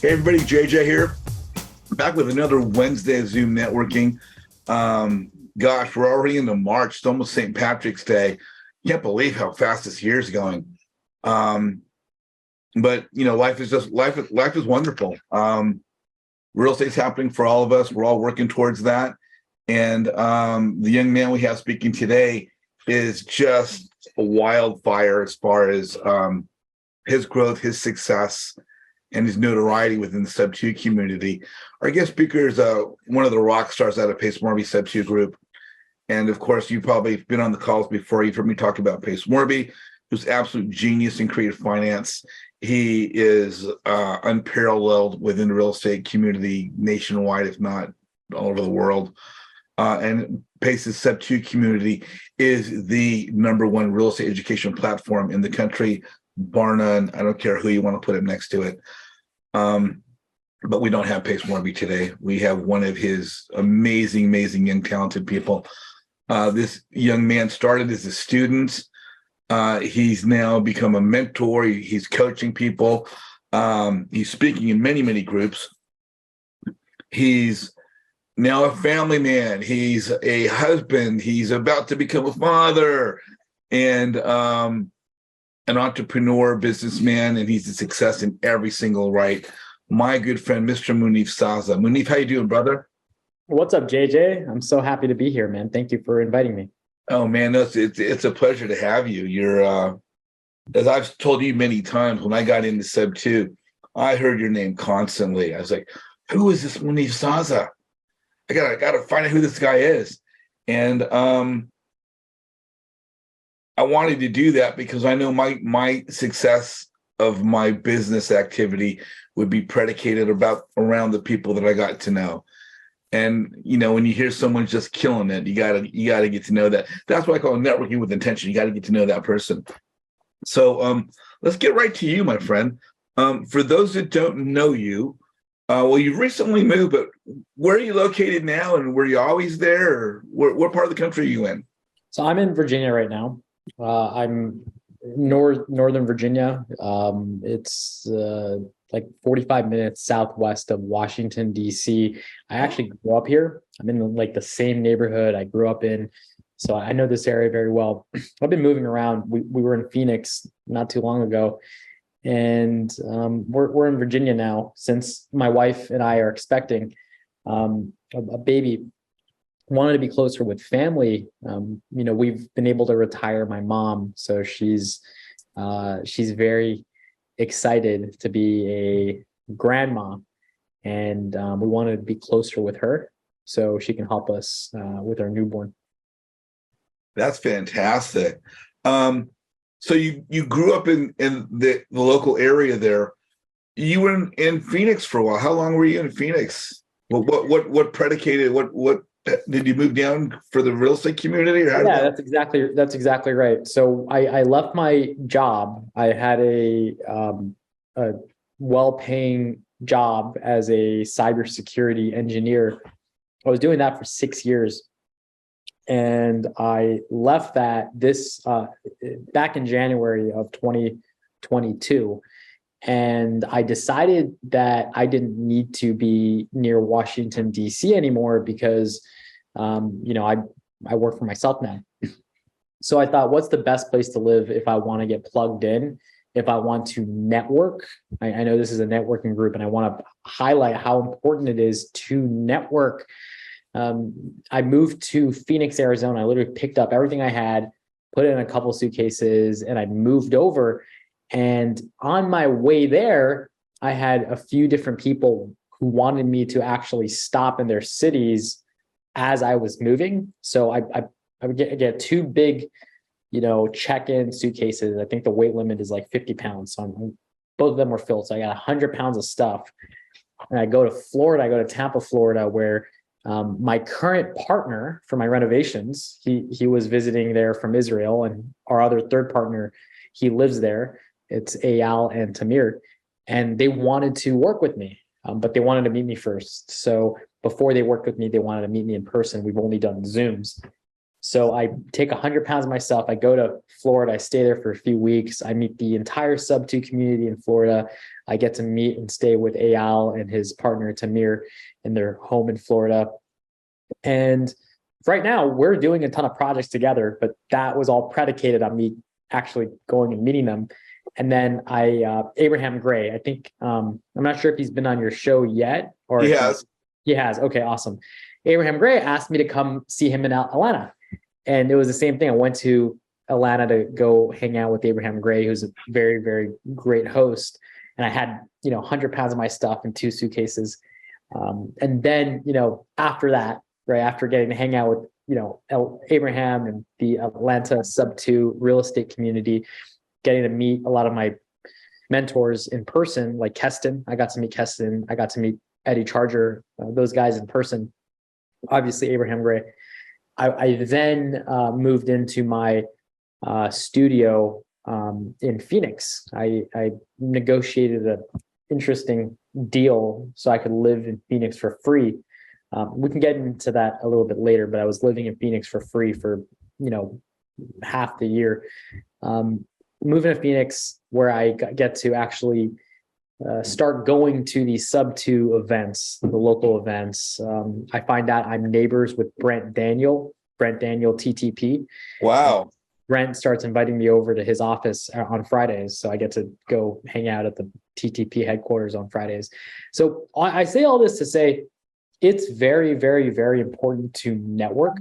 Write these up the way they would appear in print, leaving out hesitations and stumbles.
Hey everybody, JJ here, back with another Wednesday of Zoom networking. Gosh, we're already into March. It's almost St. Patrick's Day. Can't believe how fast this year's going. But you know, life is wonderful. Real estate's happening for all of us. We're all working towards that. And the young man we have speaking today is just a wildfire as far as his growth, his success, and his notoriety within the Sub 2 community. Our guest speaker is one of the rock stars out of Pace Morby Sub 2 group. And of course, you've probably been on the calls before. You've heard me talk about Pace Morby, who's absolute genius in creative finance. He is unparalleled within the real estate community nationwide, if not all over the world. And Pace's Sub 2 community is the #1 real estate education platform in the country, bar none. I don't care who you want to put it next to it. But we don't have Pace Morby today. We have one of his amazing young talented people. This young man started as a student. He's now become a mentor. He's coaching people. He's speaking in many groups. He's now a family man. He's a husband. He's about to become a father, and an entrepreneur, businessman, and he's a success in every single right. My good friend, Mr. Munif Saza. Munif, how you doing, brother? What's up, JJ? I'm so happy to be here, man. Thank you for inviting me. Oh man, it's a pleasure to have you. You're as I've told you many times, when I got into Sub 2, I heard your name constantly. I was like, who is this Munif Saza? I gotta find out who this guy is. And I wanted to do that because I know my success of my business activity would be predicated around the people that I got to know. And you know, when you hear someone just killing it, you gotta get to know that. That's what I call networking with intention. You got to get to know that person. So let's get right to you, my friend. For those that don't know you, well, you've recently moved, but where are you located now, and were you always there, or what part of the country are you in? So I'm in Virginia right now. I'm Northern Virginia. It's like 45 minutes southwest of Washington, D.C. I actually grew up here. I'm in like the same neighborhood I grew up in. So I know this area very well. I've been moving around. We were in Phoenix not too long ago. And we're in Virginia now, since my wife and I are expecting a baby. Wanted to be closer with family. You know, we've been able to retire my mom, so she's very excited to be a grandma, and we wanted to be closer with her so she can help us with our newborn. That's fantastic. So you grew up in the local area there. You were in Phoenix for a while. How long were you in Phoenix? What predicated what did you move down for the real estate community, or how Yeah, that's exactly right. So I left my job. I had a well-paying job as a cybersecurity engineer. I was doing that for 6 years. And I left that back in January of 2022. And I decided that I didn't need to be near Washington, D.C. anymore because, you know, I work for myself now. So I thought, what's the best place to live if I want to get plugged in, if I want to network? I know this is a networking group, and I want to highlight how important it is to network. I moved to Phoenix, Arizona. I literally picked up everything I had, put it in a couple suitcases, and I moved over. And on my way there, I had a few different people who wanted me to actually stop in their cities as I was moving. So I would get two big, you know, check-in suitcases. I think the weight limit is like 50 pounds. So both of them were filled. So I got 100 pounds of stuff. And I go to Florida. I go to Tampa, Florida, where my current partner for my renovations, he was visiting there from Israel, and our other third partner, he lives there. It's Eyal and Tamir, and they wanted to work with me, but they wanted to meet me first. So before they worked with me, they wanted to meet me in person. We've only done Zooms. So I take 100 pounds of my stuff. I go to Florida. I stay there for a few weeks. I meet the entire sub 2 community in Florida. I get to meet and stay with Eyal and his partner Tamir in their home in Florida. And right now we're doing a ton of projects together, but that was all predicated on me actually going and meeting them. And then Abraham Gray, I think, I'm not sure if he's been on your show yet or He has. He has. Okay, awesome. Abraham Gray asked me to come see him in Atlanta. And it was the same thing. I went to Atlanta to go hang out with Abraham Gray, who's a very, very great host. And I had, 100 pounds of my stuff in 2 suitcases. And then, after that, right, after getting to hang out with, Abraham and the Atlanta sub 2 real estate community, getting to meet a lot of my mentors in person, like Keston. I got to meet Keston. I got to meet Eddie Charger, those guys in person. Obviously, Abraham Gray. I then moved into my studio in Phoenix. I negotiated an interesting deal so I could live in Phoenix for free. We can get into that a little bit later, but I was living in Phoenix for free for, half the year. Moving to Phoenix, where I get to actually start going to these sub 2 events, the local events. I find out I'm neighbors with Brent Daniel TTP. Wow. Brent starts inviting me over to his office on Fridays. So I get to go hang out at the TTP headquarters on Fridays. So I say all this to say it's very, very, very important to network.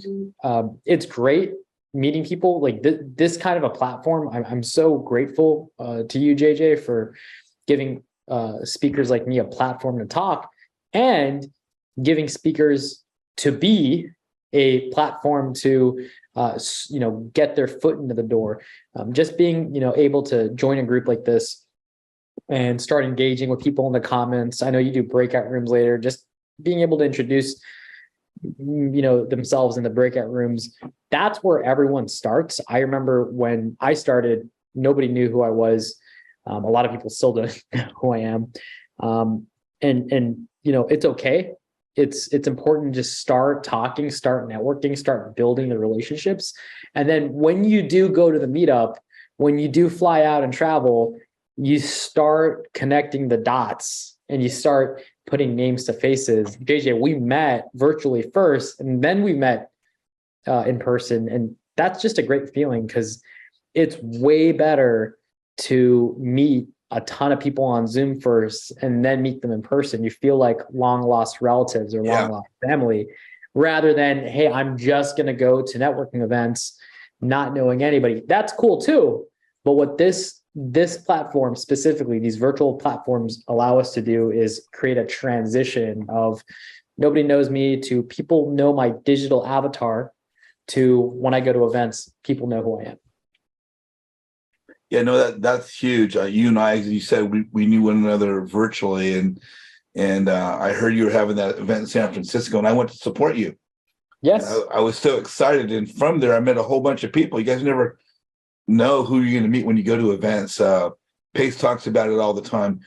It's great meeting people like this kind of a platform. I'm so grateful to you, JJ, for giving speakers like me a platform to talk and giving speakers to be a platform to get their foot into the door. Just being able to join a group like this and start engaging with people in the comments. I know you do breakout rooms later. Just being able to introduce themselves in the breakout rooms. That's where everyone starts. I remember when I started, nobody knew who I was. A lot of people still don't know who I am. And it's okay. It's important to just start talking, start networking, start building the relationships. And then when you do go to the meetup, when you do fly out and travel, you start connecting the dots and you start putting names to faces. JJ, we met virtually first, and then we met in person. And that's just a great feeling because it's way better to meet a ton of people on Zoom first and then meet them in person. You feel like long lost relatives or long lost family rather than, hey, I'm just going to go to networking events, not knowing anybody. That's cool too. But what this platform specifically, these virtual platforms allow us to do is create a transition of nobody knows me to people know my digital avatar to when I go to events, people know who I am. Yeah, no, that's huge. You and I, as you said, we knew one another virtually, and I heard you were having that event in San Francisco, and I went to support you. Yes, I was so excited, and from there, I met a whole bunch of people. You guys never know who you're going to meet when you go to events. Pace talks about it all the time,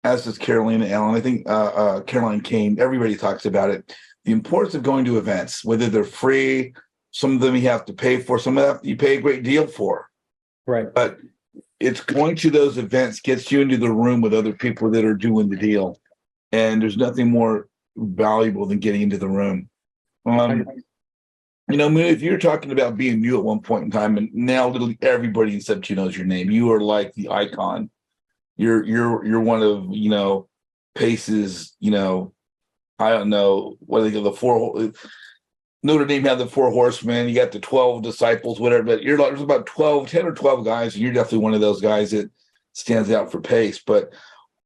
as does Carolina Allen. I think Caroline Kane. Everybody talks about it. The importance of going to events, whether they're free, some of them you have to pay for, some of them you pay a great deal for. right. But it's going to those events gets you into the room with other people that are doing the deal. And there's nothing more valuable than getting into the room. If you're talking about being new at one point in time, and now literally everybody in Sub 2 knows your name. You are like the icon. You're one of, Pace's, I don't know, what do they call the four. Notre Dame had the 4 horsemen. You got the 12 disciples, whatever. But there's about 10 or 12 guys, and you're definitely one of those guys that stands out for Pace. But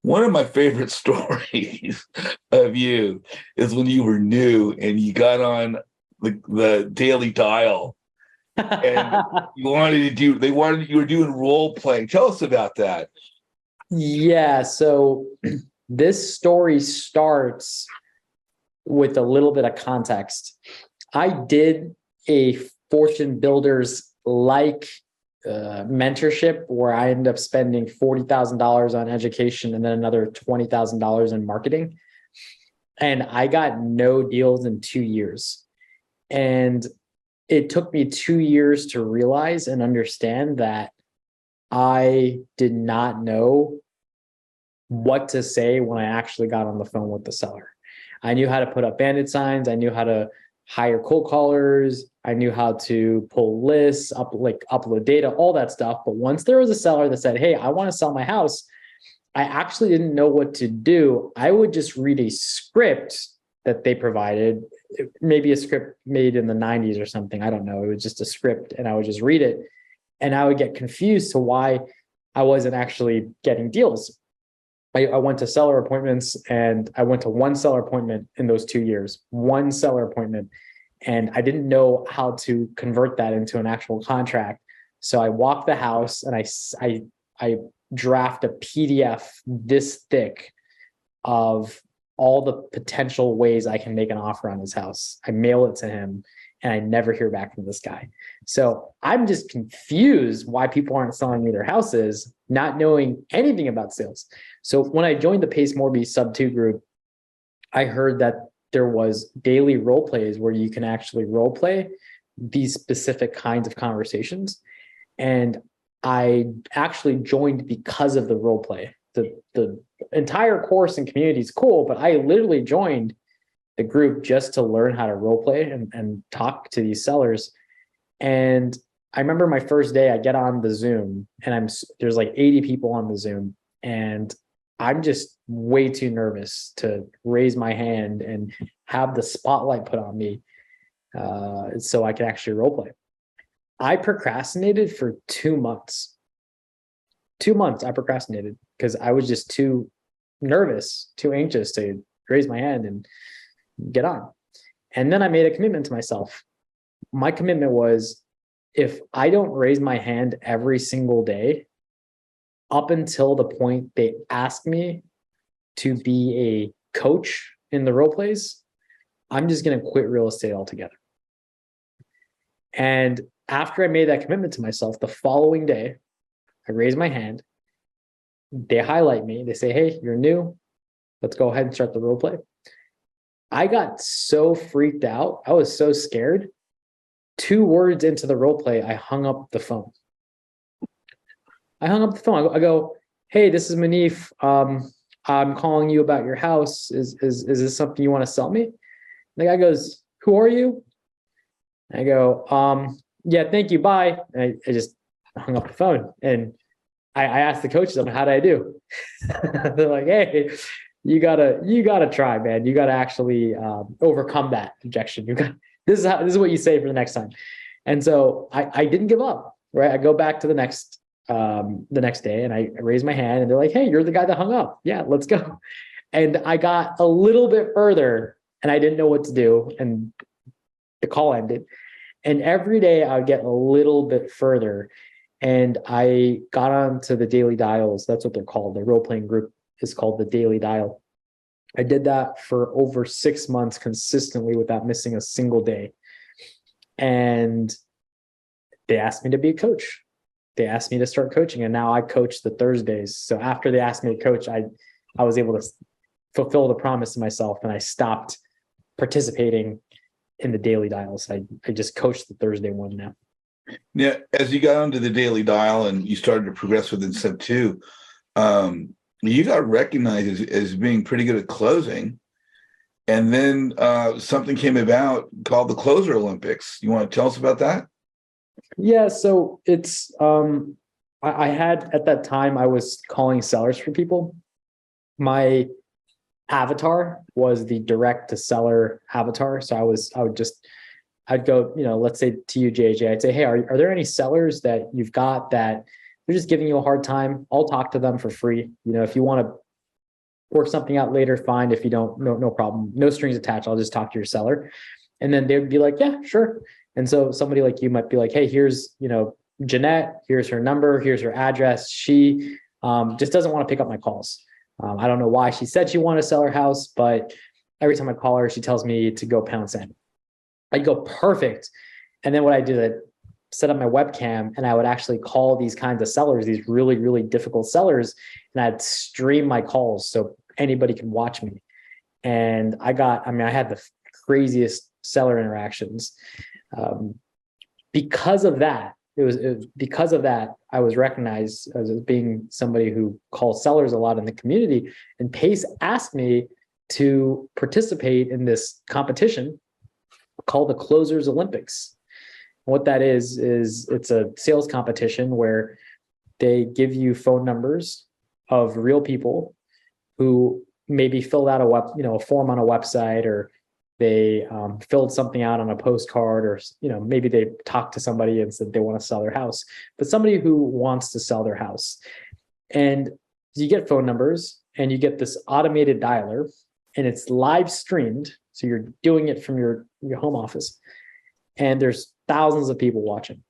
one of my favorite stories of you is when you were new and you got on the Daily Dial, and you were doing role playing. Tell us about that. Yeah. So this story starts with a little bit of context. I did a Fortune Builders mentorship where I ended up spending $40,000 on education and then another $20,000 in marketing. And I got no deals in 2 years. And it took me 2 years to realize and understand that I did not know what to say when I actually got on the phone with the seller. I knew how to put up bandit signs. I knew how to hire cold callers. I knew how to pull lists, upload data, all that stuff. But once there was a seller that said, hey, I want to sell my house, I actually didn't know what to do. I would just read a script that they provided, maybe a script made in the 90s or something. I don't know. It was just a script, and I would just read it. And I would get confused to why I wasn't actually getting deals. I went to seller appointments, and I went to one seller appointment in those 2 years, one seller appointment. And I didn't know how to convert that into an actual contract. So I walked the house and I draft a PDF this thick of all the potential ways I can make an offer on his house. I mail it to him, and I never hear back from this guy. So I'm just confused why people aren't selling me their houses, not knowing anything about sales. So when I joined the Pace Morby Sub 2 group, I heard that there was daily role plays where you can actually role play these specific kinds of conversations. And I actually joined because of the role play. The entire course and community is cool, but I literally joined the group just to learn how to role play and talk to these sellers. And I remember my first day, I get on the Zoom, and there's like 80 people on the Zoom, and I'm just way too nervous to raise my hand and have the spotlight put on me so I can actually role play. I procrastinated for 2 months. 2 months I procrastinated because I was just too nervous, too anxious to raise my hand and get on. And then I made a commitment to myself. My commitment was, if I don't raise my hand every single day up until the point they ask me to be a coach in the role plays, I'm just going to quit real estate altogether. And after I made that commitment to myself, the following day, I raise my hand. They highlight me. They say, hey, you're new. Let's go ahead and start the role play. I got so freaked out. I was so scared. 2 words into the role play, I hung up the phone. I go, hey, this is Munif. I'm calling you about your house. Is this something you want to sell me? The guy goes, who are you? I go, yeah, thank you, bye. And I just hung up the phone. And I asked the coaches, how did I do? They're like, hey, you gotta try, man. You gotta actually overcome that objection. This is what you say for the next time. And so I didn't give up, right? I go back to the next day, and I raise my hand, and they're like, hey, you're the guy that hung up. Yeah, let's go. And I got a little bit further, and I didn't know what to do, and the call ended. And every day I would get a little bit further, and I got onto the daily dials. That's what they're called. The role-playing group is called the Daily Dial. I did that for over 6 months consistently without missing a single day. And they asked me to be a coach. They asked me to start coaching, and now I coach the Thursdays. So after they asked me to coach, I was able to fulfill the promise to myself, and I stopped participating in the daily dials. I just coach the Thursday one now. Yeah, as you got onto the Daily Dial and you started to progress within Sub 2, you got recognized as being pretty good at closing. And then something came about called the Closer Olympics. You want to tell us about that? Yeah, so it's I had, at that time, I was calling sellers for people. My avatar was the direct to seller avatar. So I'd go, let's say to you, JJ, I'd say, hey, are there any sellers that you've got that they're just giving you a hard time? I'll talk to them for free. If you want to work something out later, fine. If you don't, no problem. No strings attached. I'll just talk to your seller. And then they'd be like, yeah, sure. And so somebody like you might be like, hey, here's, Jeanette, here's her number, here's her address. She just doesn't want to pick up my calls. I don't know why she said she wanted to sell her house, but every time I call her, she tells me to go pound sand. I'd go, perfect. And then what I did, I'd set up my webcam, and I would actually call these kinds of sellers, these really, really difficult sellers, and I'd stream my calls so anybody can watch me. And I had the craziest seller interactions. because of that, because of that, I was recognized as being somebody who calls sellers a lot in the community. And Pace asked me to participate in this competition called the Closers Olympics. What that is it's a sales competition where they give you phone numbers of real people who maybe filled out a form on a website, or they filled something out on a postcard, or maybe they talked to somebody and said they want to sell their house, but somebody who wants to sell their house. And you get phone numbers and you get this automated dialer, and it's live streamed. So you're doing it from your home office, and there's thousands of people watching.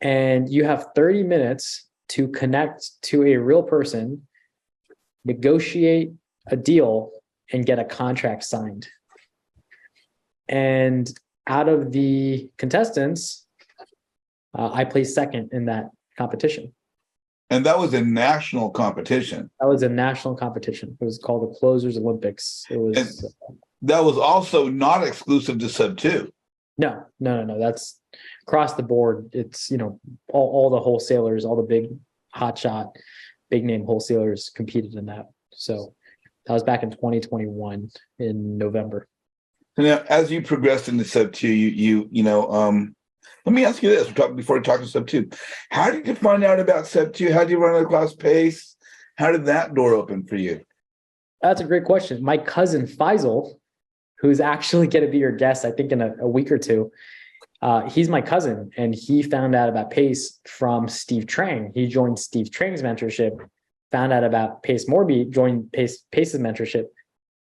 And you have 30 minutes to connect to a real person, negotiate a deal, and get a contract signed. And out of the contestants, I placed second in that competition. And that was a national competition. That was a national competition. It was called the Closers Olympics. It was. And that was also not exclusive to Sub 2. No. That's across the board. It's, all the wholesalers, all the big hotshot, big name wholesalers competed in that. So that was back in 2021 in November. Now, as you progressed into Sub 2, let me ask you this before we talk to Sub 2. How did you find out about Sub 2? How did you run across Pace? How did that door open for you? That's a great question. My cousin Faisal, who's actually going to be your guest, I think in a week or two, he's my cousin, and he found out about Pace from Steve Trang. He joined Steve Trang's mentorship, found out about Pace Morby, joined Pace's mentorship,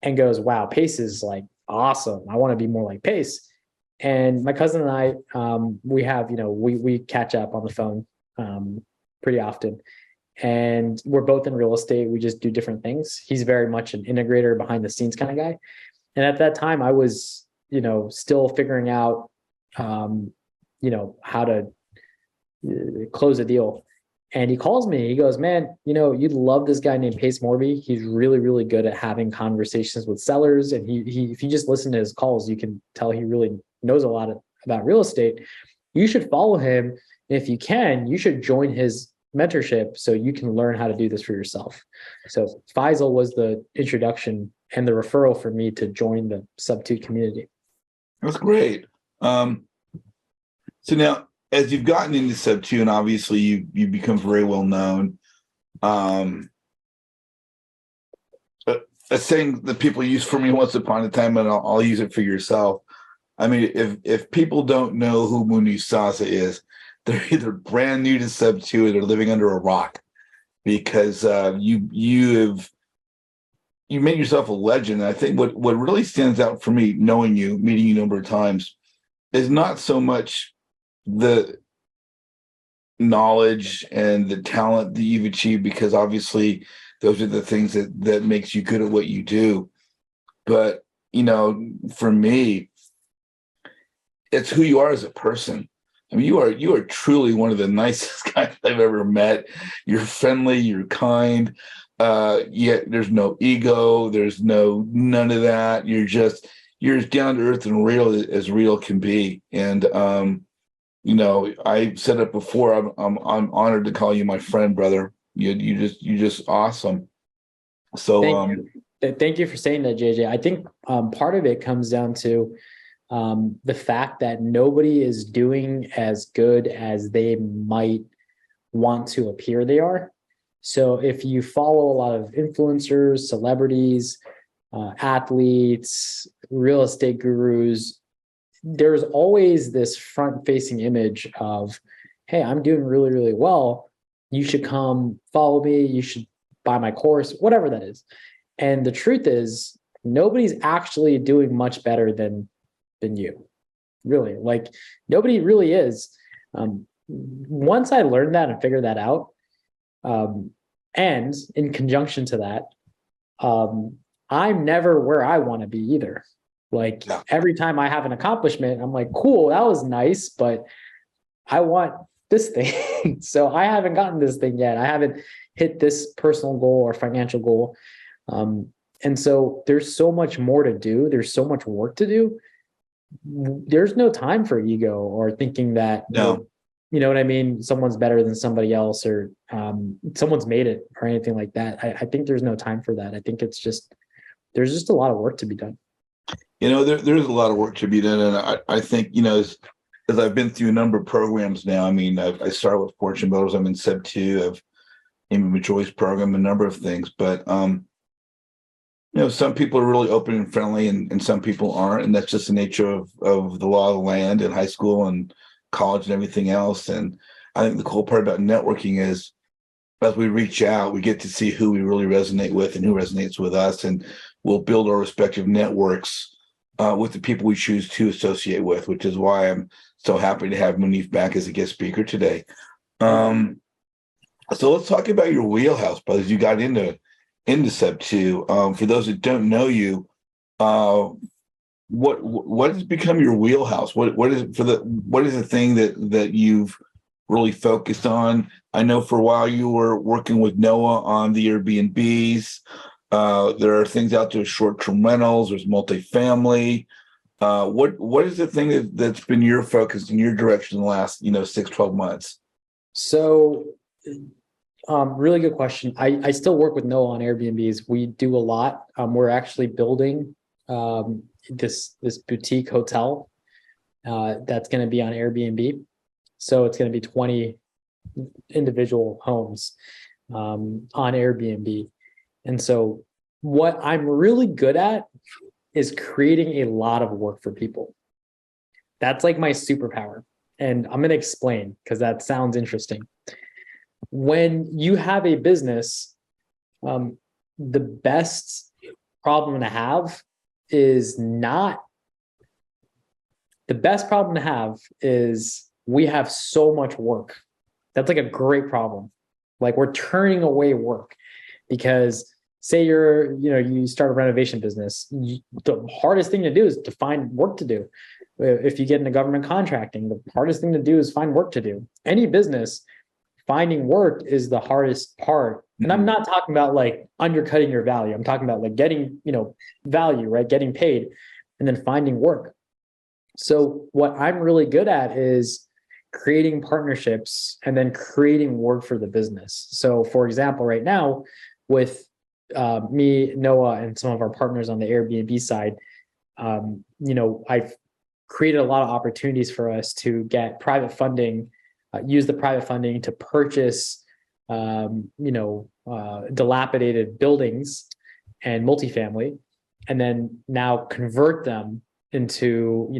and goes, wow, Pace is like awesome. I want to be more like Pace. And my cousin and I, we have, we catch up on the phone pretty often. And we're both in real estate. We just do different things. He's very much an integrator, behind the scenes kind of guy. And at that time I was, still figuring out, how to close a deal. And he calls me, he goes, man, you'd love this guy named Pace Morby. He's really, really good at having conversations with sellers. And he if you just listen to his calls, you can tell he really knows a lot about real estate. You should follow him. If you can, you should join his mentorship so you can learn how to do this for yourself. So Faisal was the introduction and the referral for me to join the Sub 2 community. That's great. So now, as you've gotten into Sub 2, and obviously you become very well known, a saying that people use for me once upon a time, and I'll use it for yourself. I mean, if people don't know who Munif Saza is, they're either brand new to Sub 2 or they're living under a rock, because you made yourself a legend. And I think what really stands out for me, knowing you, meeting you a number of times, is not so much the knowledge and the talent that you've achieved, because obviously those are the things that makes you good at what you do. But, for me, it's who you are as a person. I mean, you are truly one of the nicest guys I've ever met. You're friendly, you're kind. Yet there's no ego. There's none of that. You're as down to earth and real as real can be. And I said it before. I'm honored to call you my friend, brother. You're just awesome. So thank you for saying that, JJ. I think part of it comes down to the fact that nobody is doing as good as they might want to appear they are. So if you follow a lot of influencers, celebrities, athletes, real estate gurus, there's always this front-facing image of, hey, I'm doing really, really well. You should come follow me. You should buy my course, whatever that is. And the truth is, nobody's actually doing much better than you. Really, like nobody really is. Once I learned that and figured that out, and in conjunction to that, I'm never where I want to be either. Like every time I have an accomplishment, I'm like, cool, that was nice, but I want this thing. So I haven't gotten this thing yet. I haven't hit this personal goal or financial goal. And so there's so much more to do. There's so much work to do there's no time for ego or thinking that No. you know what I mean, someone's better than somebody else, or someone's made it or anything like that. I think there's no time for that. I think it's just there's just a lot of work to be done. There's a lot of work to be done, and I think as I've been through a number of programs now. I mean, I started with Fortune Builders. I'm in Sub 2 of Amy Joy's program, a number of things, but some people are really open and friendly, and some people aren't, and that's just the nature of the law of the land in high school and college and everything else. And I think the cool part about networking is, as we reach out, we get to see who we really resonate with and who resonates with us, and we'll build our respective networks with the people we choose to associate with, which is why I'm so happy to have Munif back as a guest speaker today. So let's talk about your wheelhouse, brothers. You got into Sub 2. For those that don't know you, what has become your wheelhouse? What is the thing that you've really focused on? I know for a while you were working with Noah on the Airbnbs. There are things out there, short-term rentals, there's multifamily. What is the thing that's been your focus in your direction in the last 6-12 months? So really good question. I still work with Noah on Airbnbs. We do a lot. We're actually building this boutique hotel that's going to be on Airbnb. So it's going to be 20 individual homes on Airbnb. And so what I'm really good at is creating a lot of work for people. That's like my superpower. And I'm going to explain because that sounds interesting. When you have a business, the best problem to have is we have so much work. That's like a great problem. Like we're turning away work because say you start a renovation business. The hardest thing to do is to find work to do. If you get into government contracting, the hardest thing to do is find work to do. Any business, finding work is the hardest part. And I'm not talking about like undercutting your value. I'm talking about like getting, value, right? Getting paid and then finding work. So what I'm really good at is creating partnerships and then creating work for the business. So for example, right now with me, Noah, and some of our partners on the Airbnb side, I've created a lot of opportunities for us to get private funding, use the private funding to purchase, dilapidated buildings and multifamily, and then now convert them into,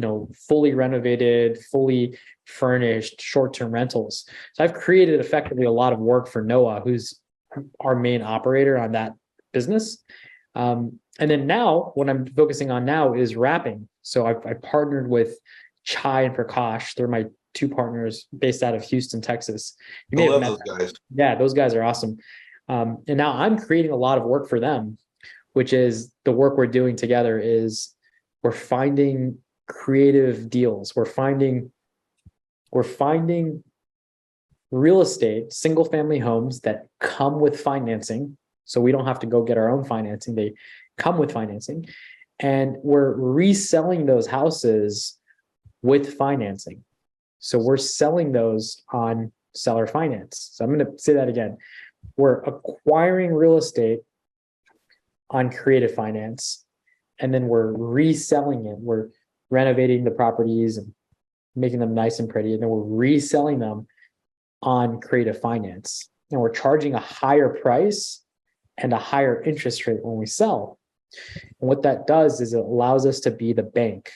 fully renovated, fully furnished short-term rentals. So I've created effectively a lot of work for Noah, who's our main operator on that business. And then now what I'm focusing on now is wrapping. So I partnered with Chai and Prakash. They're my two partners based out of Houston, Texas. You may have met those guys. Yeah, those guys are awesome. And now I'm creating a lot of work for them, which is the work we're doing together is we're finding creative deals. We're finding real estate, single family homes that come with financing. So we don't have to go get our own financing. They come with financing. And we're reselling those houses with financing. So we're selling those on seller finance. So I'm going to say that again. We're acquiring real estate on creative finance, and then we're reselling it. We're renovating the properties and making them nice and pretty, and then we're reselling them on creative finance. And we're charging a higher price and a higher interest rate when we sell. And what that does is it allows us to be the bank.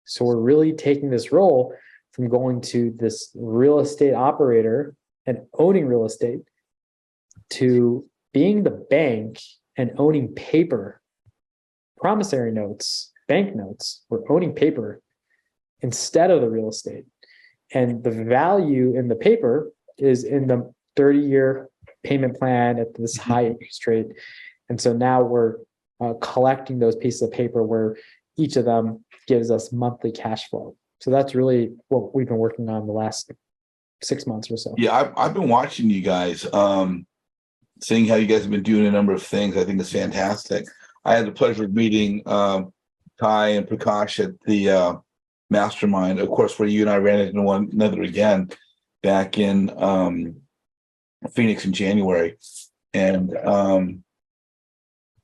So we're really taking this role from going to this real estate operator and owning real estate to being the bank and owning paper, promissory notes, bank notes. We're owning paper instead of the real estate. And the value in the paper is in the 30-year payment plan at this high interest rate. And so now we're collecting those pieces of paper where each of them gives us monthly cash flow. So that's really what we've been working on the last 6 months or so. Yeah, I've been watching you guys, seeing how you guys have been doing a number of things. I think it's fantastic. I had the pleasure of meeting Ty and Prakash at the mastermind, of course, where you and I ran into one another again back in Phoenix in January. And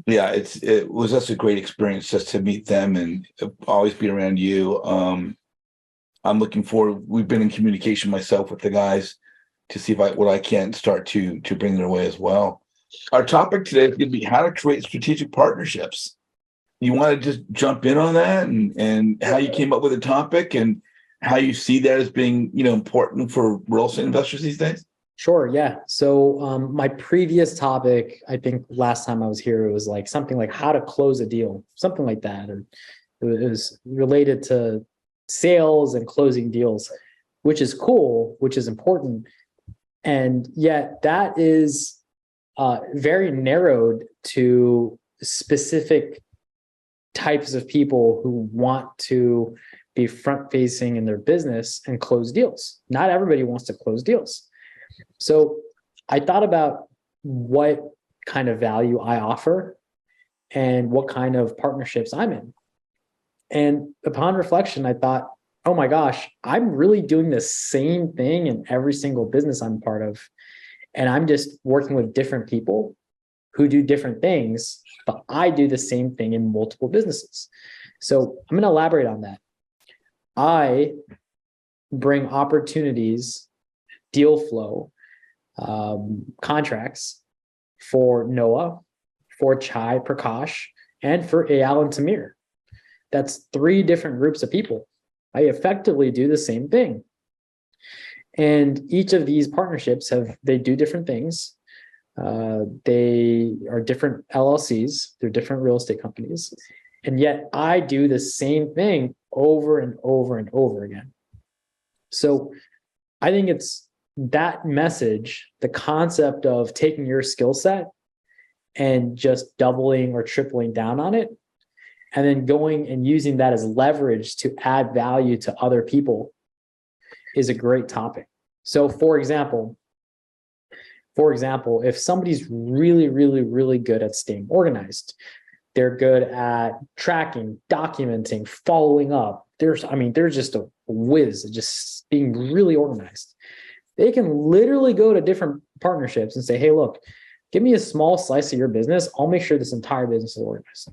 yeah, it was just a great experience just to meet them and always be around you. I'm looking forward. We've been in communication myself with the guys to see what I can start to bring their way as well. Our topic today is going to be how to create strategic partnerships. You want to just jump in on that and how you came up with the topic and how you see that as being, important for real estate investors these days? Sure. Yeah. So my previous topic, I think last time I was here, it was like something like how to close a deal, something like that. Or it was related to sales and closing deals, which is cool, which is important. And yet that is very narrowed to specific types of people who want to be front facing in their business and close deals. Not everybody wants to close deals. So I thought about what kind of value I offer and what kind of partnerships I'm in. And upon reflection, I thought, oh my gosh, I'm really doing the same thing in every single business I'm part of. And I'm just working with different people who do different things, but I do the same thing in multiple businesses. So I'm going to elaborate on that. I bring opportunities, deal flow, contracts for Noah, for Chai Prakash, and for Eyal and Tamir. That's 3 different groups of people. I effectively do the same thing. And each of these partnerships they do different things. They are different LLCs. They're different real estate companies. And yet I do the same thing over and over and over again. So I think it's that message, the concept of taking your skill set and just doubling or tripling down on it, and then going and using that as leverage to add value to other people is a great topic. So for example, if somebody's really, really, really good at staying organized, they're good at tracking, documenting, following up. They're just a whiz, just being really organized. They can literally go to different partnerships and say, hey, look, give me a small slice of your business. I'll make sure this entire business is organized.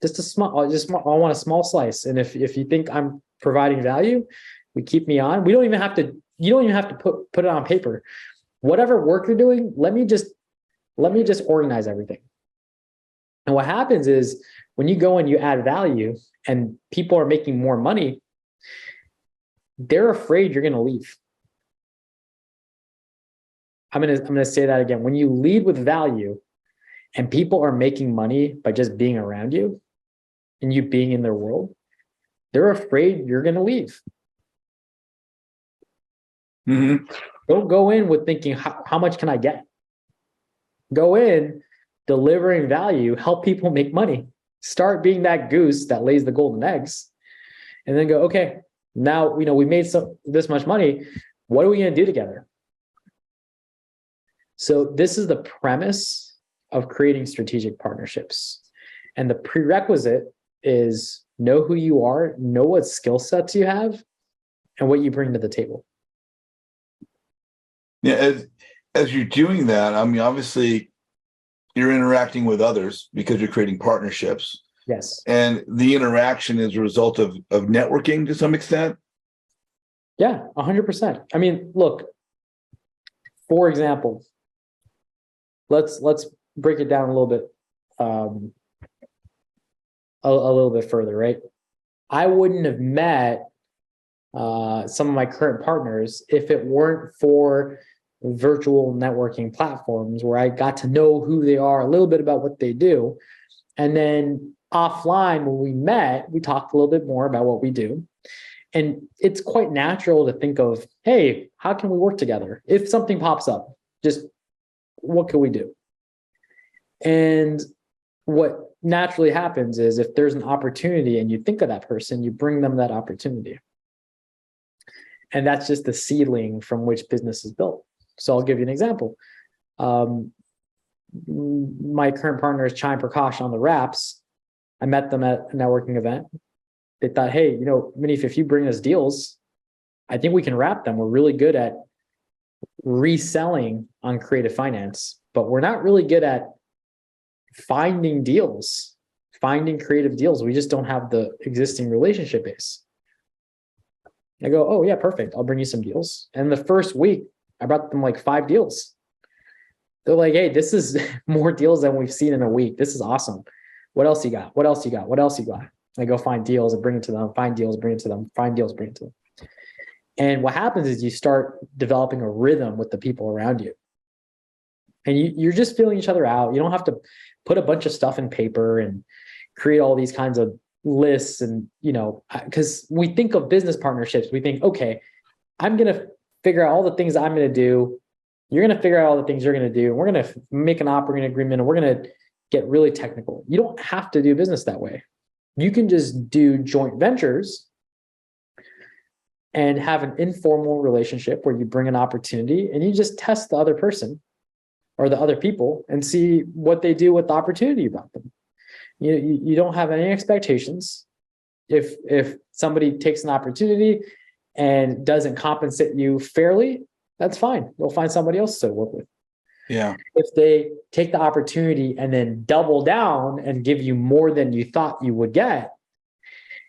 I want a small slice. And if you think I'm providing value, we keep me on. You don't even have to put it on paper. Whatever work you're doing, let me just organize everything. And what happens is when you go and you add value and people are making more money, they're afraid you're going to leave. I'm going to say that again. When you lead with value and people are making money by just being around you and you being in their world, they're afraid you're going to leave. Mm-hmm. Don't go in with thinking, how much can I get? Go in delivering value, help people make money. Start being that goose that lays the golden eggs, and then go, okay, now we made this much money. What are we going to do together? So this is the premise of creating strategic partnerships. And the prerequisite is know who you are, know what skill sets you have, and what you bring to the table. Yeah, as you're doing that, obviously you're interacting with others because you're creating partnerships. Yes. And the interaction is a result of networking to some extent. Yeah, 100%. Look, for example, let's break it down a little bit, a little bit further, right? I wouldn't have met some of my current partners if it weren't for virtual networking platforms where I got to know who they are, a little bit about what they do. And then offline, when we met, we talked a little bit more about what we do. And it's quite natural to think of, hey, how can we work together? If something pops up, just what can we do? And what naturally happens is if there's an opportunity and you think of that person, you bring them that opportunity. And that's just the seedling from which business is built. So I'll give you an example. My current partner is Chai Prakash on the Wraps. I met them at a networking event. they thought, hey, Munif, if you bring us deals, I think we can wrap them. We're really good at reselling on creative finance, but we're not really good at finding deals, finding creative deals. We just don't have the existing relationship base. I go, oh yeah, perfect. I'll bring you some deals. And the first week, I brought them like 5 deals. They're like, hey, this is more deals than we've seen in a week. This is awesome. What else you got? What else you got? What else you got? I go find deals and bring it to them, find deals, bring it to them, find deals, bring it to them. And what happens is you start developing a rhythm with the people around you. And you're just feeling each other out. You don't have to put a bunch of stuff in paper and create all these kinds of lists. And, because we think of business partnerships, we think, okay, I'm going to figure out all the things I'm going to do. You're going to figure out all the things you're going to do. We're going to make an operating agreement and we're going to get really technical. You don't have to do business that way. You can just do joint ventures and have an informal relationship where you bring an opportunity and you just test the other person or the other people and see what they do with the opportunity you brought them. You don't have any expectations. If somebody takes an opportunity and doesn't compensate you fairly, that's fine. They'll find somebody else to work with. Yeah. If they take the opportunity and then double down and give you more than you thought you would get,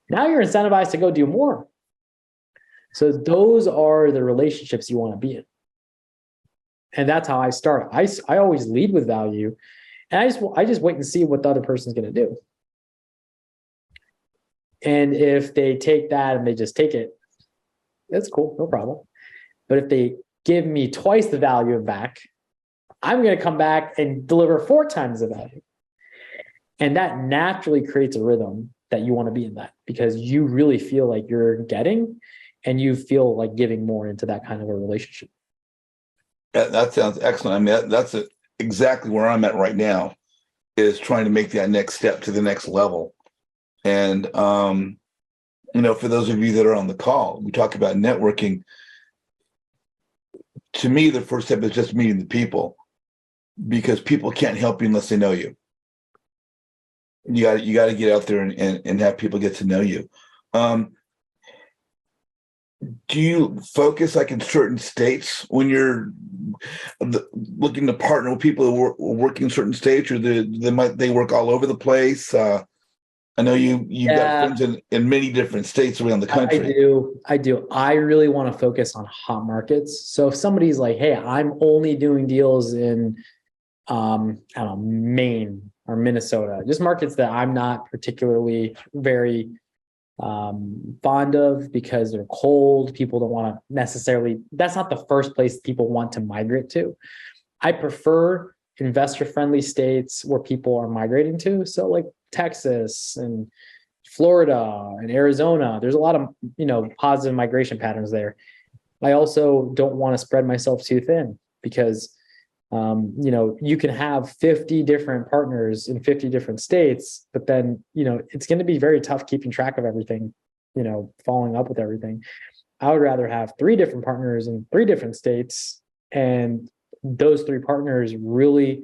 now you're incentivized to go do more. So those are the relationships you want to be in. And that's how I start. I always lead with value. And I just wait and see what the other person's going to do. And if they take that and they just take it, that's cool, no problem. But if they give me twice the value back, I'm going to come back and deliver 4 times the value. And that naturally creates a rhythm that you want to be in that, because you really feel like you're getting and you feel like giving more into that kind of a relationship. That sounds excellent. I mean, that's exactly where I'm at right now, is trying to make that next step to the next level. And, for those of you that are on the call, we talk about networking. To me, the first step is just meeting the people, because people can't help you unless they know you. You got to get out there and have people get to know you. Do you focus like in certain states when you're looking to partner with people who are working in certain states, or they work all over the place? I know you've got friends in many different states around the country. I do. I really want to focus on hot markets. So if somebody's like, hey, I'm only doing deals in, I don't know, Maine or Minnesota, just markets that I'm not particularly very fond of because they're cold. People don't want to necessarily, that's not the first place people want to migrate to. I prefer investor-friendly states where people are migrating to. So like Texas and Florida and Arizona, there's a lot of, positive migration patterns there. I also don't want to spread myself too thin because, you can have 50 different partners in 50 different states, but then, it's going to be very tough keeping track of everything, following up with everything. I would rather have 3 different partners in 3 different states, and those 3 partners really,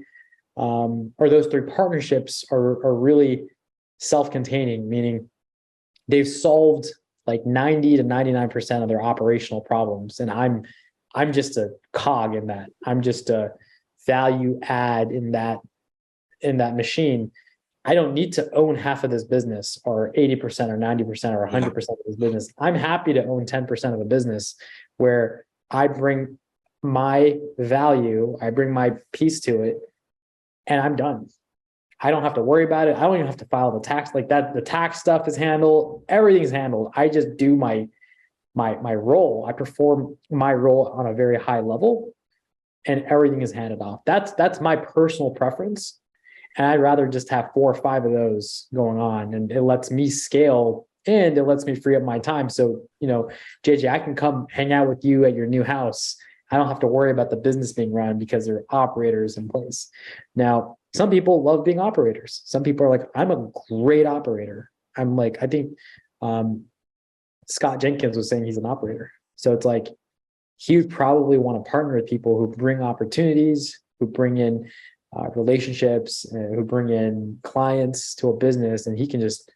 or those 3 partnerships are really self-containing, meaning they've solved like 90 to 99% of their operational problems. And I'm just a cog in that. I'm just a value add in that machine. I don't need to own half of this business or 80% or 90% or 100% of this business. I'm happy to own 10% of a business where I bring my value, I bring my piece to it, and I'm done. I don't have to worry about it. I don't even have to file the tax like that. The tax stuff is handled. Everything's handled. I just do my role. I perform my role on a very high level, and everything is handed off. That's my personal preference. And I'd rather just have 4 or 5 of those going on, and it lets me scale and it lets me free up my time. So, JJ, I can come hang out with you at your new house. I don't have to worry about the business being run because there are operators in place. Now, some people love being operators. Some people are like, I'm a great operator. I'm like, I think Scott Jenkins was saying he's an operator. So it's like, he would probably want to partner with people who bring opportunities, who bring in relationships, who bring in clients to a business, and he can just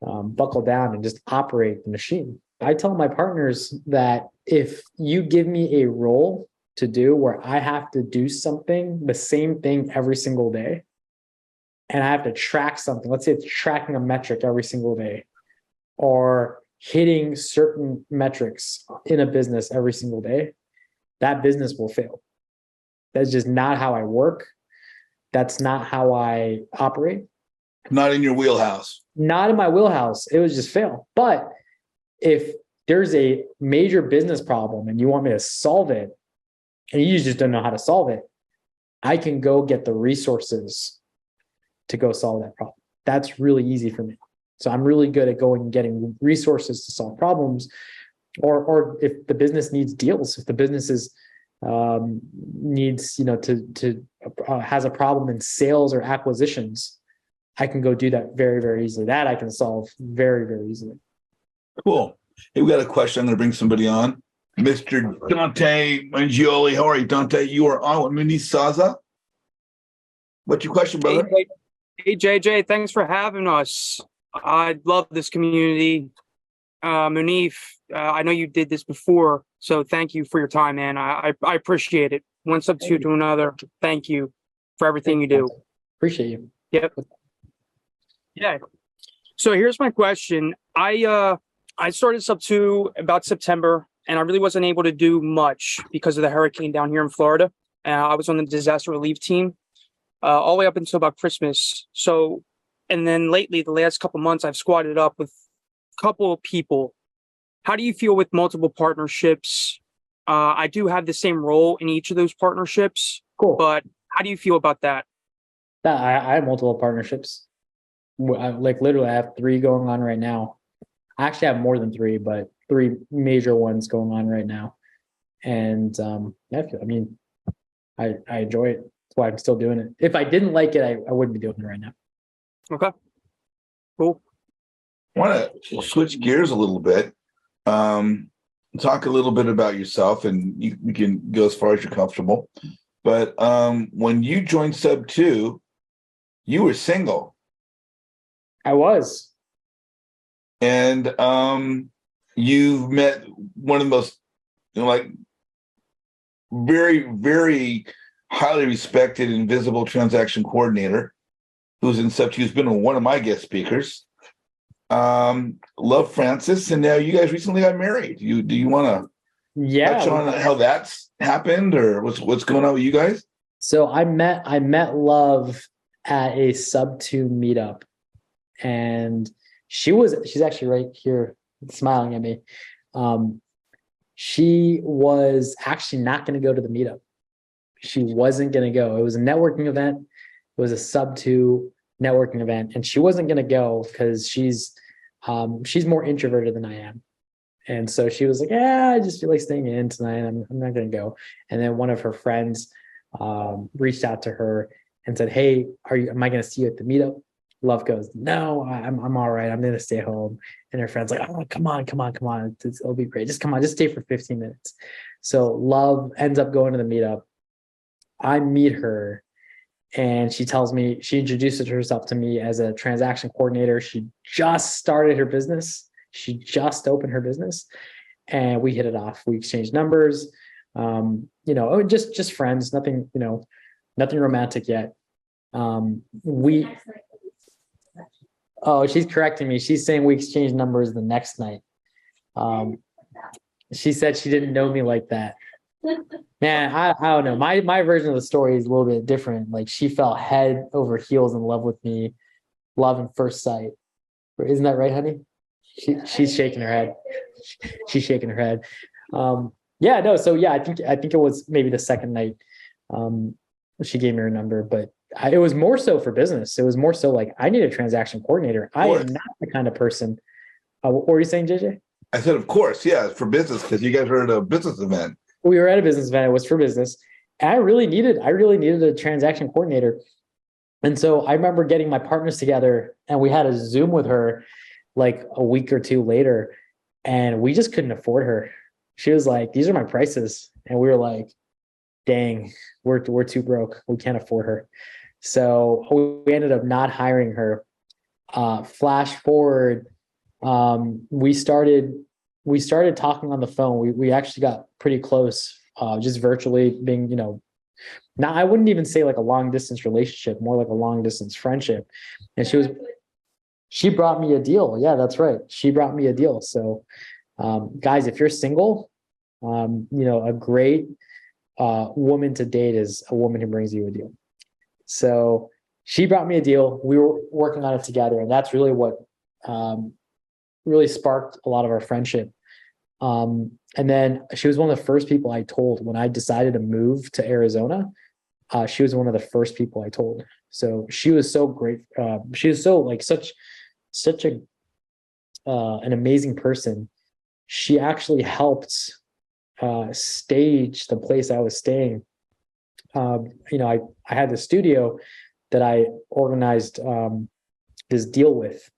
buckle down and just operate the machine. I tell my partners that if you give me a role to do where I have to do something, the same thing every single day, and I have to track something, let's say it's tracking a metric every single day, or hitting certain metrics in a business every single day, that business will fail. That's just not how I work. That's not how I operate. Not in your wheelhouse. Not in my wheelhouse. It would just fail. But if there's a major business problem and you want me to solve it, and you just don't know how to solve it, I can go get the resources to go solve that problem. That's really easy for me. So I'm really good at going and getting resources to solve problems, or if the business needs deals, if the business needs, has a problem in sales or acquisitions, I can go do that very, very easily. That I can solve very, very easily. Cool. Hey, we got a question. I'm going to bring somebody on. Mr. Dante Mangioli. How are you, Dante? You are on with Munif Saza. What's your question, brother? Hey, JJ. Thanks for having us. I love this community. Munif, I know you did this before, so thank you for your time, man. I appreciate it. One substitute to another. Thank you for everything you do. Appreciate you. Yep. Yeah. So here's my question. I started sub 2 about September, and I really wasn't able to do much because of the hurricane down here in Florida. I was on the disaster relief team all the way up until about Christmas. So, and then lately, the last couple months, I've squatted up with a couple of people. How do you feel with multiple partnerships? I do have the same role in each of those partnerships. Cool. But how do you feel about that? I have multiple partnerships. Like literally, I have 3 going on right now. I actually have more than 3, but 3 major ones going on right now. And yeah, I mean, I enjoy it. That's why I'm still doing it. If I didn't like it, I wouldn't be doing it right now. Okay. Cool. I want to switch gears a little bit. Talk a little bit about yourself, and you can go as far as you're comfortable. But when you joined Sub 2, you were single. I was. And you've met one of the most, very, very highly respected and visible transaction coordinator who's in Sub 2, who's been one of my guest speakers. Love Francis, and now you guys recently got married. Do you want to touch on how that's happened, or what's going on with you guys? So I met Love at a Sub 2 meetup, and she's actually right here smiling at me. She was actually not going to go to the meetup. She wasn't going to go. It was a networking event. It was a Sub 2 networking event, and she wasn't going to go because she's more introverted than I am. And so she was like, yeah, I just feel like staying in tonight. I'm not going to go. And then one of her friends reached out to her and said, hey, am I going to see you at the meetup? Love goes, no, I'm all right. I'm going to stay home. And her friend's like, oh, come on. It'll be great. Just come on, just stay for 15 minutes. So Love ends up going to the meetup. I meet her, and she tells me, she introduces herself to me as a transaction coordinator. She just started her business. She just opened her business, and we hit it off. We exchanged numbers, just friends, nothing romantic yet. She's correcting me. She's saying we exchanged numbers the next night. She said she didn't know me like that. Man, I don't know. My version of the story is a little bit different. Like, she fell head over heels in love with me, love at first sight. Isn't that right, honey? She's shaking her head. She's shaking her head. Yeah, no. So yeah, I think it was maybe the second night. She gave me her number, but it was more so for business. It was more so like, I need a transaction coordinator. I am not the kind of person. What were you saying, JJ? I said, of course, yeah, for business, because you guys were at a business event. We were at a business event. It was for business. And I really needed a transaction coordinator. And so I remember getting my partners together, and we had a Zoom with her like a week or 2 later, and we just couldn't afford her. She was like, these are my prices. And we were like, dang, we're too broke. We can't afford her. So we ended up not hiring her. Flash forward, we started talking on the phone. We actually got pretty close, just virtually being, now I wouldn't even say like a long distance relationship, more like a long distance friendship. And she brought me a deal. Yeah, that's right. She brought me a deal. So, guys, if you're single, a great woman to date is a woman who brings you a deal. So she brought me a deal. We were working on it together, and that's really what really sparked a lot of our friendship. And then she was one of the first people I told when I decided to move to Arizona. She was one of the first people I told. So she was so great. She was so like such a an amazing person. She actually helped stage the place I was staying. I had the studio that I organized this deal with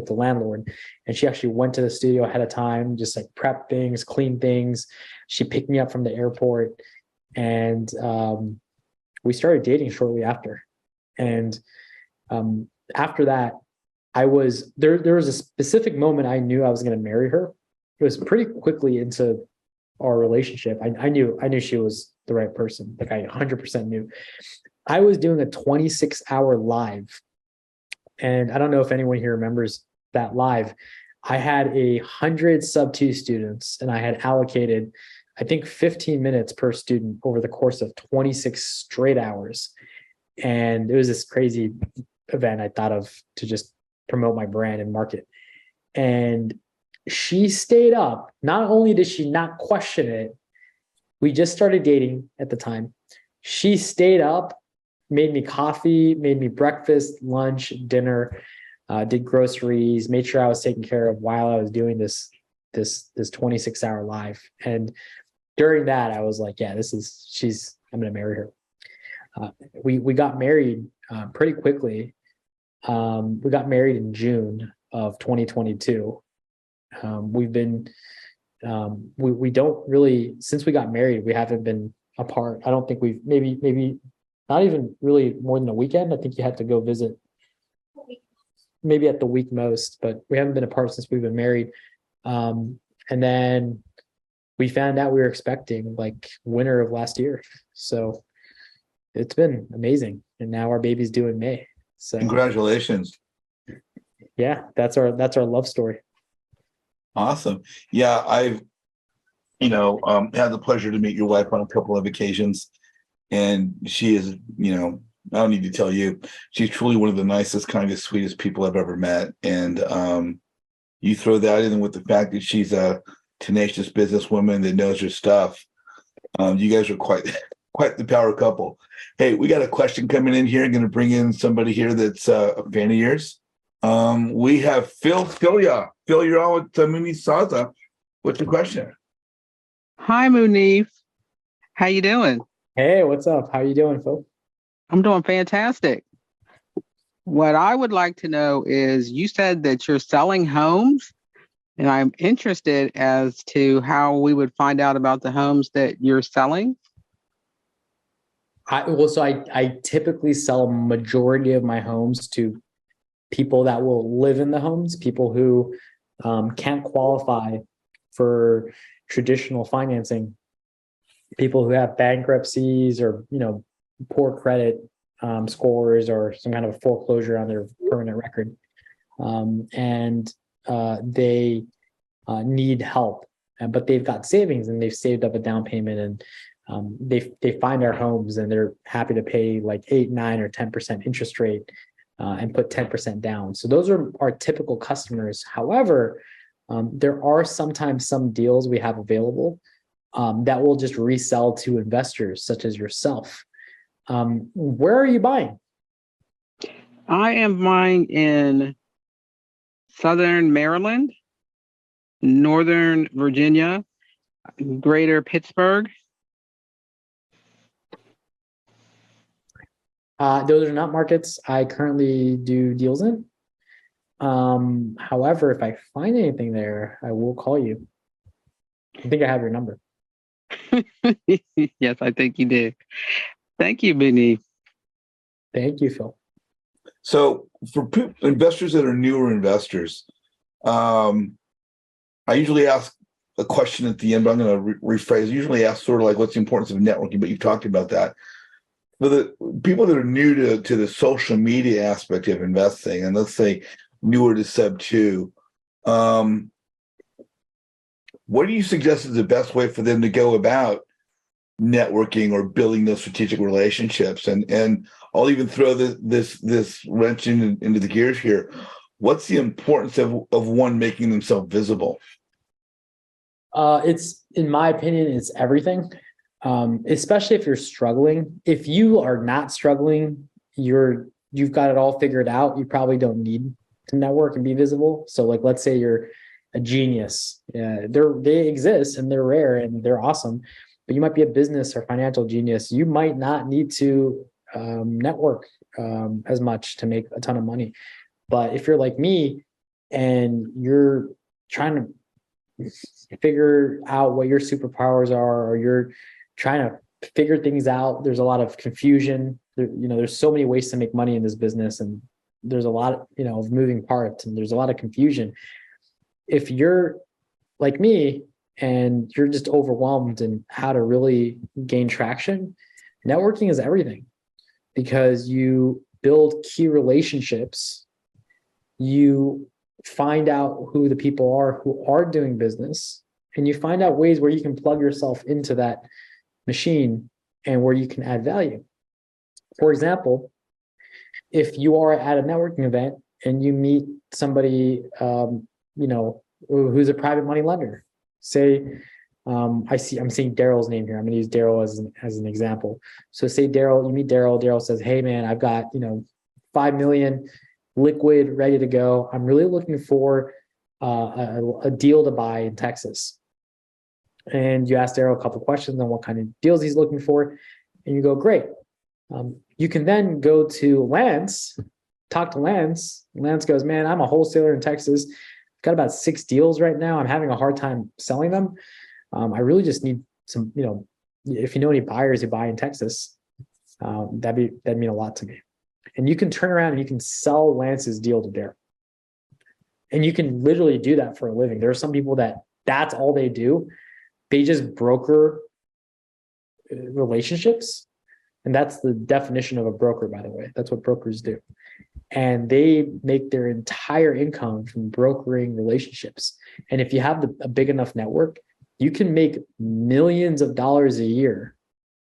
the landlord, and she actually went to the studio ahead of time, just like prep things, clean things. She picked me up from the airport, and we started dating shortly after. And after that, I was there. There was a specific moment I knew I was going to marry her. It was pretty quickly into our relationship. I knew she was the right person. Like I 100% knew. I was doing a 26-hour live, and I don't know if anyone here remembers that live. I had 100 sub-2 students, and I had allocated, I think, 15 minutes per student over the course of 26 straight hours. And it was this crazy event I thought of to just promote my brand and market. And she stayed up. Not only did she not question it, we just started dating at the time. She stayed up, made me coffee, made me breakfast, lunch, dinner, did groceries, made sure I was taken care of while I was doing this 26-hour live. And during that, I was like, yeah, I'm going to marry her. We got married pretty quickly. We got married in June of 2022. We've been, we don't really, since we got married, we haven't been apart. I don't think we've maybe not even really more than a weekend. I think you had to go visit maybe at the week most, but we haven't been apart since we've been married. And then we found out we were expecting like winter of last year. So it's been amazing. And now our baby's due in May. So Congratulations. Yeah, that's our love story. Awesome. Yeah, I've had the pleasure to meet your wife on a couple of occasions, and she is, I don't need to tell you, she's truly one of the nicest, kindest, sweetest people I've ever met. And you throw that in with the fact that she's a tenacious businesswoman that knows her stuff. You guys are quite the power couple. Hey, we got a question coming in here. I'm going to bring in somebody here that's a fan of yours. We have Phil. Phil, you're on with Munif Saza. What's your question? Hi, Munif. How you doing? Hey, what's up? How you doing, Phil? I'm doing fantastic. What I would like to know is, you said that you're selling homes, and I'm interested as to how we would find out about the homes that you're selling. I typically sell a majority of my homes to people that will live in the homes, people who can't qualify for traditional financing, people who have bankruptcies or poor credit scores or some kind of a foreclosure on their permanent record, and they need help, but they've got savings and they've saved up a down payment, and they find our homes and they're happy to pay like 8, 9, or 10% interest rate and put 10% down. So those are our typical customers. However, there are sometimes some deals we have available that will just resell to investors such as yourself. Where are you buying? I am buying in Southern Maryland, Northern Virginia, Greater Pittsburgh. Those are not markets I currently do deals in. However, if I find anything there, I will call you. I think I have your number. Yes, I think you did. Thank you, Benny. Thank you, Phil. So for investors that are newer investors, I usually ask a question at the end, but I'm going to rephrase. I usually ask sort of like, what's the importance of networking? But you've talked about that. For the people that are new to the social media aspect of investing, and let's say newer to Sub 2, what do you suggest is the best way for them to go about networking or building those strategic relationships? And I'll even throw this wrench into the gears here. What's the importance of one making themselves visible? It's, in my opinion, it's everything. Especially if you're struggling. If you are not struggling, you've got it all figured out. You probably don't need to network and be visible. So like, let's say you're a genius. Yeah, they exist and they're rare and they're awesome, but you might be a business or financial genius. You might not need to network as much to make a ton of money. But if you're like me and you're trying to figure out what your superpowers are, or you're trying to figure things out, there's a lot of confusion. There's so many ways to make money in this business, and there's a lot of moving parts, and there's a lot of confusion. If you're like me and you're just overwhelmed in how to really gain traction, networking is everything, because you build key relationships. You find out who the people are who are doing business, and you find out ways where you can plug yourself into that machine and where you can add value. For example, if you are at a networking event and you meet somebody, who's a private money lender, say, I'm seeing Daryl's name here. I'm going to use Daryl as an example. So say you meet Daryl. Daryl says, "Hey man, I've got, 5 million liquid ready to go. I'm really looking for a deal to buy in Texas." And you ask Daryl a couple questions on what kind of deals he's looking for, and you go, "Great." You can then go to Lance, talk to Lance. Lance goes, "Man, I'm a wholesaler in Texas. Got about 6 deals right now. I'm having a hard time selling them. I really just need some, if you know any buyers who buy in Texas, that'd mean a lot to me." And you can turn around and you can sell Lance's deal to Daryl. And you can literally do that for a living. There are some people that's all they do. They just broker relationships. And that's the definition of a broker, by the way. That's what brokers do. And they make their entire income from brokering relationships. And if you have a big enough network, you can make millions of dollars a year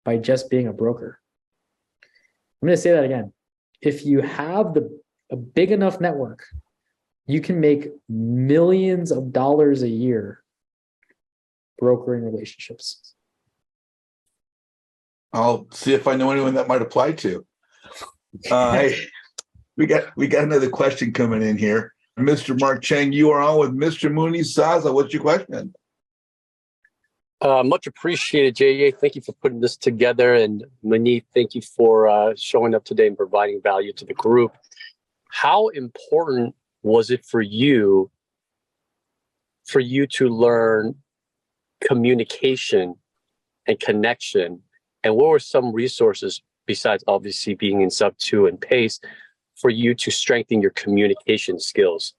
by just being a broker. I'm going to say that again. If you have a big enough network, you can make millions of dollars a year brokering relationships. I'll see if I know anyone that might apply to. We got another question coming in here. Mr. Mark Chang, you are on with Mr. Munif Saza. What's your question? Much appreciated, J.A. Thank you for putting this together. And Munif, thank you for showing up today and providing value to the group. How important was it for you to learn communication and connection? And what were some resources, besides obviously being in Sub 2 and PACE, for you to strengthen your communication skills?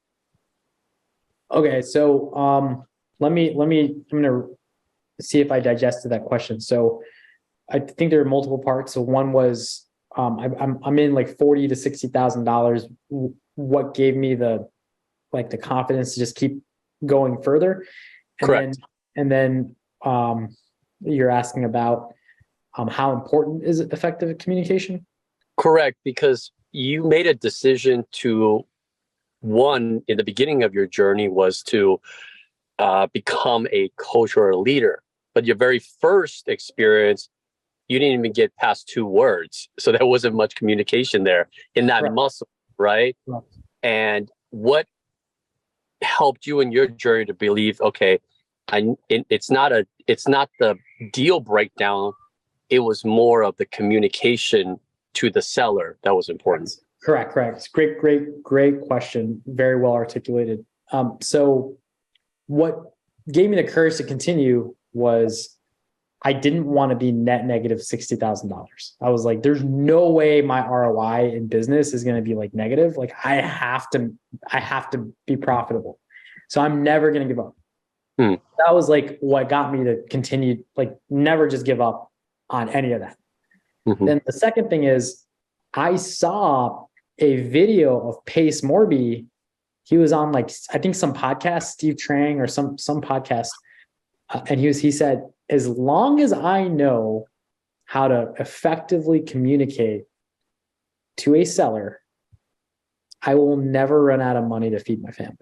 Okay, so I'm gonna see if I digested that question. So I think there are multiple parts. So one was I'm in like $40,000 to $60,000. What gave me the confidence to just keep going further? And Correct. Then you're asking about how important is effective communication? Correct, because you made a decision to, one, in the beginning of your journey was to become a coach or a leader. But your very first experience, you didn't even get past 2 words. So there wasn't much communication there in that Correct. muscle, right? Correct. And what helped you in your journey to believe, okay, it's not the deal breakdown. It was more of the communication to the seller that was important. Correct. Great question. Very well articulated. So what gave me the courage to continue was I didn't want to be net negative $60,000. I was like, there's no way my ROI in business is going to be like negative. Like I have to be profitable. So I'm never going to give up. That was like what got me to continue, like never just give up on any of that. Then the second thing is I saw a video of Pace Morby. He was on like, I think some podcast, Steve Trang or some podcast. And he said, as long as I know how to effectively communicate to a seller, I will never run out of money to feed my family.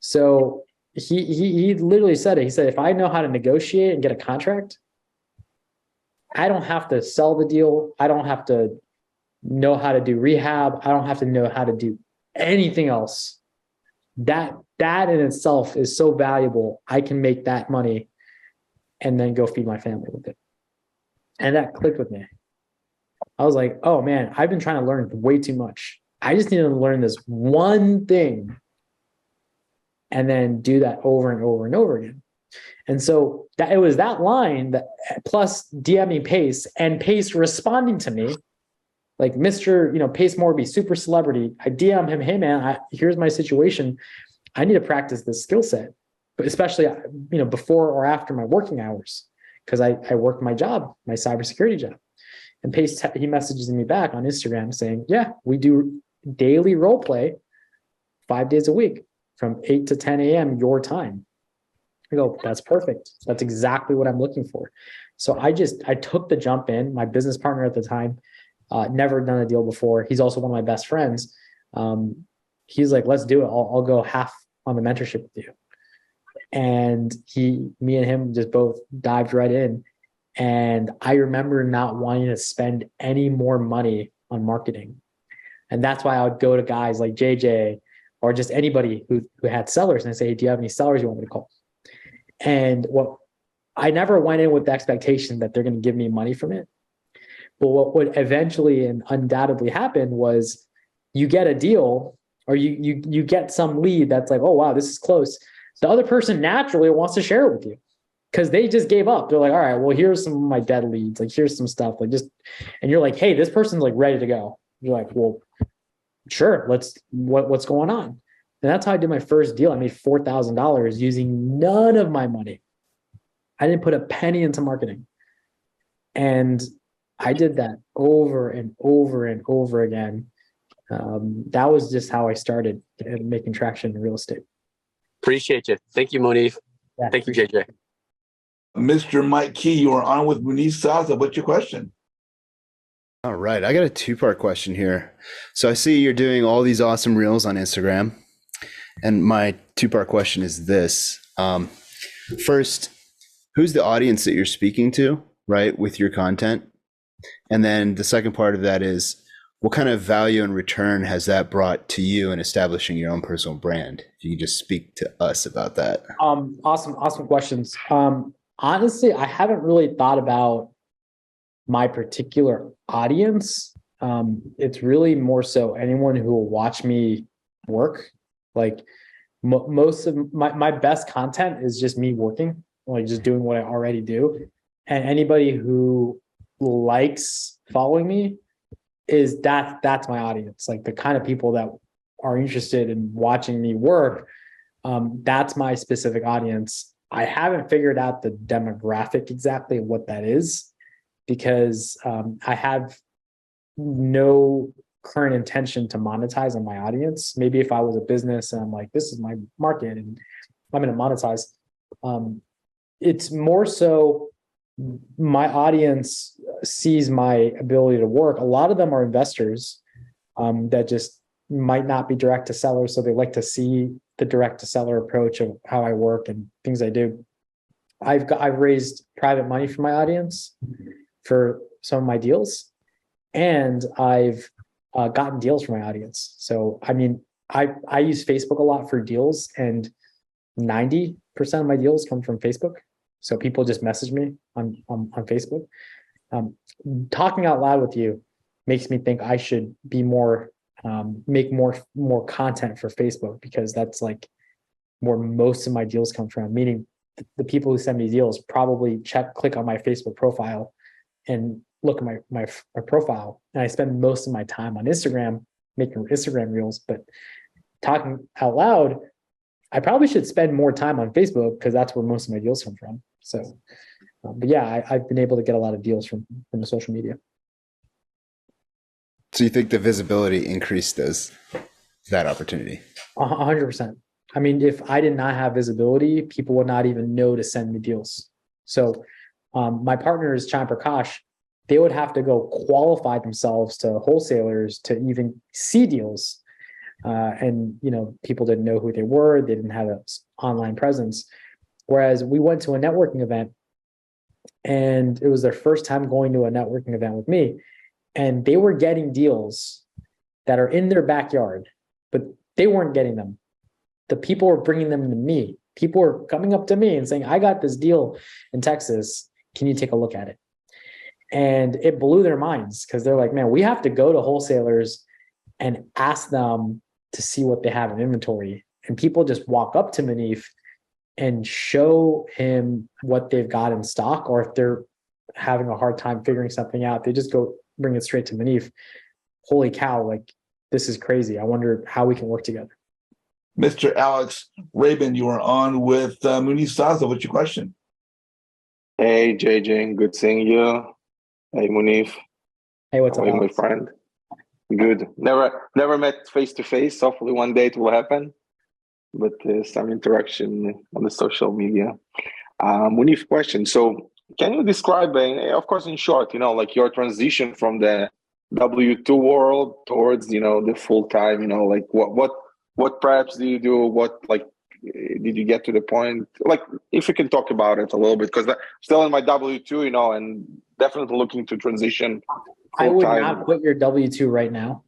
So he literally said it. He said, if I know how to negotiate and get a contract, I don't have to sell the deal. I don't have to know how to do rehab. I don't have to know how to do anything else. That in itself is so valuable. I can make that money and then go feed my family with it. And that clicked with me. I was like, oh man, I've been trying to learn way too much. I just need to learn this one thing and then do that over and over and over again. And so that it was that line that plus DMing Pace and Pace responding to me like Mr. Pace Morby, super celebrity. I DM him, hey man, here's my situation. I need to practice this skill set, but especially, before or after my working hours, because I work my job, my cybersecurity job. And Pace, he messages me back on Instagram saying, yeah, we do daily role play 5 days a week from 8 to 10 a.m. your time. I go, that's perfect. That's exactly what I'm looking for. So I took the jump in. My business partner at the time, never done a deal before. He's also one of my best friends. He's like, let's do it. I'll go half on the mentorship with you. And me and him just both dived right in. And I remember not wanting to spend any more money on marketing. And that's why I would go to guys like JJ or just anybody who had sellers and I say, hey, do you have any sellers you want me to call? And I never went in with the expectation that they're going to give me money from it. But what would eventually and undoubtedly happen was you get a deal or you get some lead that's like, oh, wow, this is close. The other person naturally wants to share it with you because they just gave up. They're like, all right, well, here's some of my dead leads. Like, here's some stuff and you're like, hey, this person's like ready to go. You're like, well, sure. What's going on? And that's how I did my first deal. I made $4,000 using none of my money. I didn't put a penny into marketing. And I did that over and over and over again. That was just how I started making traction in real estate. Appreciate you. Thank you, Munif. Yeah, Thank you, JJ. Mr. Mike Key, you are on with Munif Saza. What's your question? All right. I got a two-part question here. So I see you're doing all these awesome reels on Instagram. And my two-part question is this. First, who's the audience that you're speaking to, right, with your content? And then the second part of that is, what kind of value and return has that brought to you in establishing your own personal brand? If you could just speak to us about that. Awesome questions. Honestly, I haven't really thought about my particular audience. It's really more so anyone who will watch me work. Like most of my best content is just me working, like just doing what I already do. And anybody who likes following me that's my audience. Like the kind of people that are interested in watching me work. That's my specific audience. I haven't figured out the demographic exactly what that is because I have no current intention to monetize on my audience. Maybe if I was a business and I'm like, this is my market and I'm going to monetize. It's more so my audience sees my ability to work. A lot of them are investors that just might not be direct to seller. So they like to see the direct to seller approach of how I work and things I do. I've raised private money for my audience for some of my deals, and I've gotten deals for my audience. So, I mean, I use Facebook a lot for deals, and 90% of my deals come from Facebook. So people just message me on Facebook. Talking out loud with you makes me think I should be make more content for Facebook because that's like where most of my deals come from. Meaning the people who send me deals probably click on my Facebook profile and look at my profile. And I spend most of my time on Instagram making Instagram reels, but talking out loud, I probably should spend more time on Facebook because that's where most of my deals come from. So, but yeah, I've been able to get a lot of deals from the social media. So you think the visibility increased that opportunity? 100%. I mean, if I did not have visibility, people would not even know to send me deals. So my partners, Chan Prakash, they would have to go qualify themselves to wholesalers to even see deals. And, people didn't know who they were. They didn't have an online presence. Whereas we went to a networking event and it was their first time going to a networking event with me. And they were getting deals that are in their backyard, but they weren't getting them. The people were bringing them to me. People were coming up to me and saying, I got this deal in Texas. Can you take a look at it? And it blew their minds because they're like, man, we have to go to wholesalers and ask them to see what they have in inventory. And people just walk up to Munif and show him what they've got in stock, or if they're having a hard time figuring something out, they just go bring it straight to Munif. Holy cow, like this is crazy. I wonder how we can work together. Mr. Alex Rabin, you are on with Munif Saza. What's your question? Hey, JJ, good seeing you. Hey, Munif. Hey, what's up, Hey, my Alex? friend. Good. Never met face to face. Hopefully, one day it will happen. But some interaction on the social media. Munif, question. So, can you describe, of course, in short, like your transition from the W-2 world towards, the full time, like what perhaps do you do? What, like, did you get to the point? Like, if you can talk about it a little bit, because still in my W-2, and definitely looking to transition I would full-time. not quit your W-2 right now.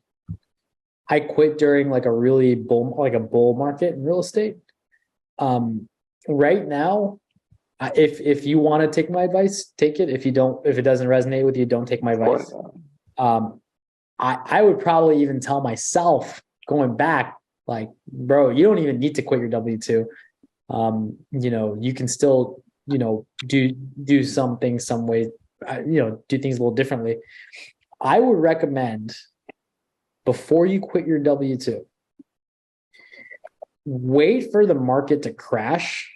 I quit during like a bull market in real estate. Right now, if you want to take my advice, take it. If it doesn't resonate with you, don't take my advice. I would probably even tell myself going back, like, bro, you don't even need to quit your W-2. You can still, do some things some way, do things a little differently. I would recommend, before you quit your W-2, wait for the market to crash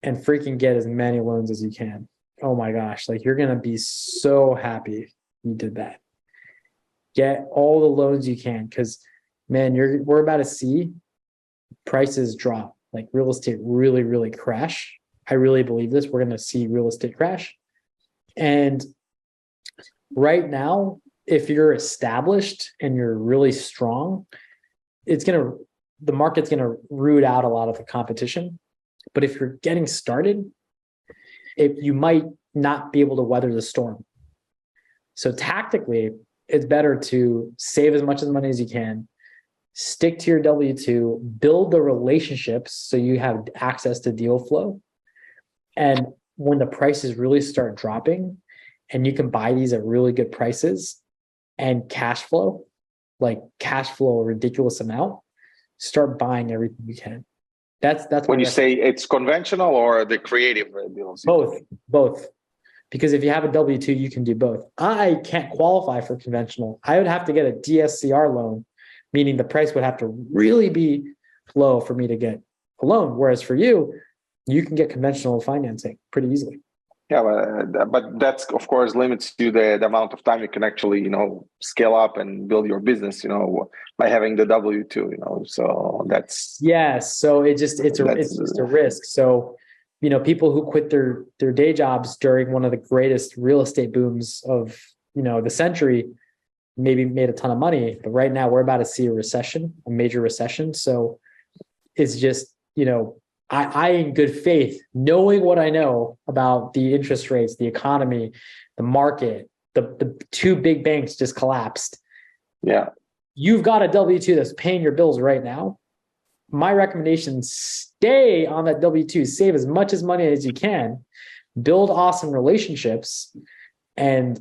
and freaking get as many loans as you can. Oh my gosh, like you're going to be so happy you did that. Get all the loans you can, because man, we're about to see prices drop, like real estate really, really crash. I really believe this. We're going to see real estate crash. And right now, if you're established and you're really strong, the market's going to root out a lot of the competition. But if you're getting started, you might not be able to weather the storm. So tactically, it's better to save as much money as you can, stick to your W-2, build the relationships so you have access to deal flow. And when the prices really start dropping and you can buy these at really good prices and cash flow a ridiculous amount, start buying everything you can. That's when you say it's conventional or the creative deals. Both. Because if you have a W-2, you can do both. I can't qualify for conventional. I would have to get a DSCR loan, meaning the price would have to really be low for me to get a loan. Whereas for you, you can get conventional financing pretty easily. Yeah, but that's, of course, limits to the amount of time you can actually, scale up and build your business, by having the W-2, so that's... Yes. So it's just a risk. So, people who quit their day jobs during one of the greatest real estate booms of, the century, maybe made a ton of money. But right now we're about to see a major recession. So it's just, I in good faith, knowing what I know about the interest rates, the economy, the market, the two big banks just collapsed. Yeah. You've got a W-2 that's paying your bills right now. My recommendation, stay on that W-2, save as much money as you can, build awesome relationships, and